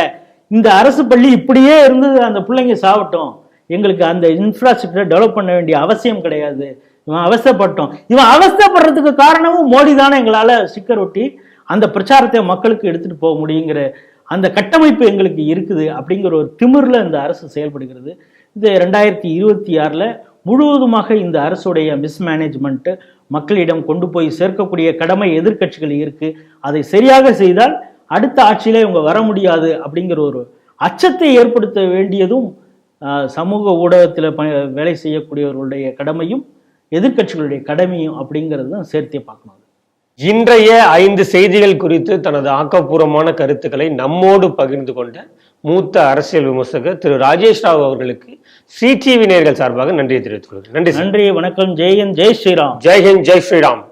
இந்த அரசு பள்ளி இப்படியே இருந்து அந்த பிள்ளைங்க சாப்பிட்டோம், எங்களுக்கு அந்த இன்ஃப்ராஸ்ட்ரக்சர் டெவலப் பண்ண வேண்டிய அவசியம் கிடையாது, இவன் அவசரப்பட்டோம். இவன் அவசரப்படுறதுக்கு காரணமும் மோடி தானே எங்களால் ஸ்டிக்கர் ஒட்டி அந்த பிரச்சாரத்தை மக்களுக்கு எடுத்துட்டு போக முடியுங்கிற அந்த கட்டமைப்பு எங்களுக்கு இருக்குது அப்படிங்கிற ஒரு திமிரில் இந்த அரசு செயல்படுகிறது. இது 2026 முழுவதுமாக இந்த அரசுடைய மிஸ்மேனேஜ்மெண்ட்டு மக்களிடம் கொண்டு போய் சேர்க்கக்கூடிய கடமை எதிர்க்கட்சிகள் இருக்குது. அதை சரியாக செய்தால் அடுத்த ஆட்சியிலே இவங்க வர முடியாது அப்படிங்கிற ஒரு அச்சத்தை ஏற்படுத்த வேண்டியதும் சமூக ஊடகத்தில் வேலை செய்யக்கூடியவர்களுடைய கடமையும் எதிர்க்கட்சிகளுடைய கடமையும் அப்படிங்கிறது தான் சேர்த்தே பார்க்கணும்.
இன்றைய 5 செய்திகள் குறித்து தனது ஆக்கப்பூர்வமான கருத்துக்களை நம்மோடு பகிர்ந்து கொண்ட மூத்த அரசியல் விமர்சகர் திரு ராஜேஷ் ராவ் அவர்களுக்கு CTV நேயர்கள் சார்பாக நன்றியை தெரிவித்துக் கொள்கிறேன். நன்றி.
வணக்கம். ஜெய்ஹிந்த், ஜெய் ஸ்ரீராம்.
ஜெய்ஹிந்த், ஜெய் ஸ்ரீராம்.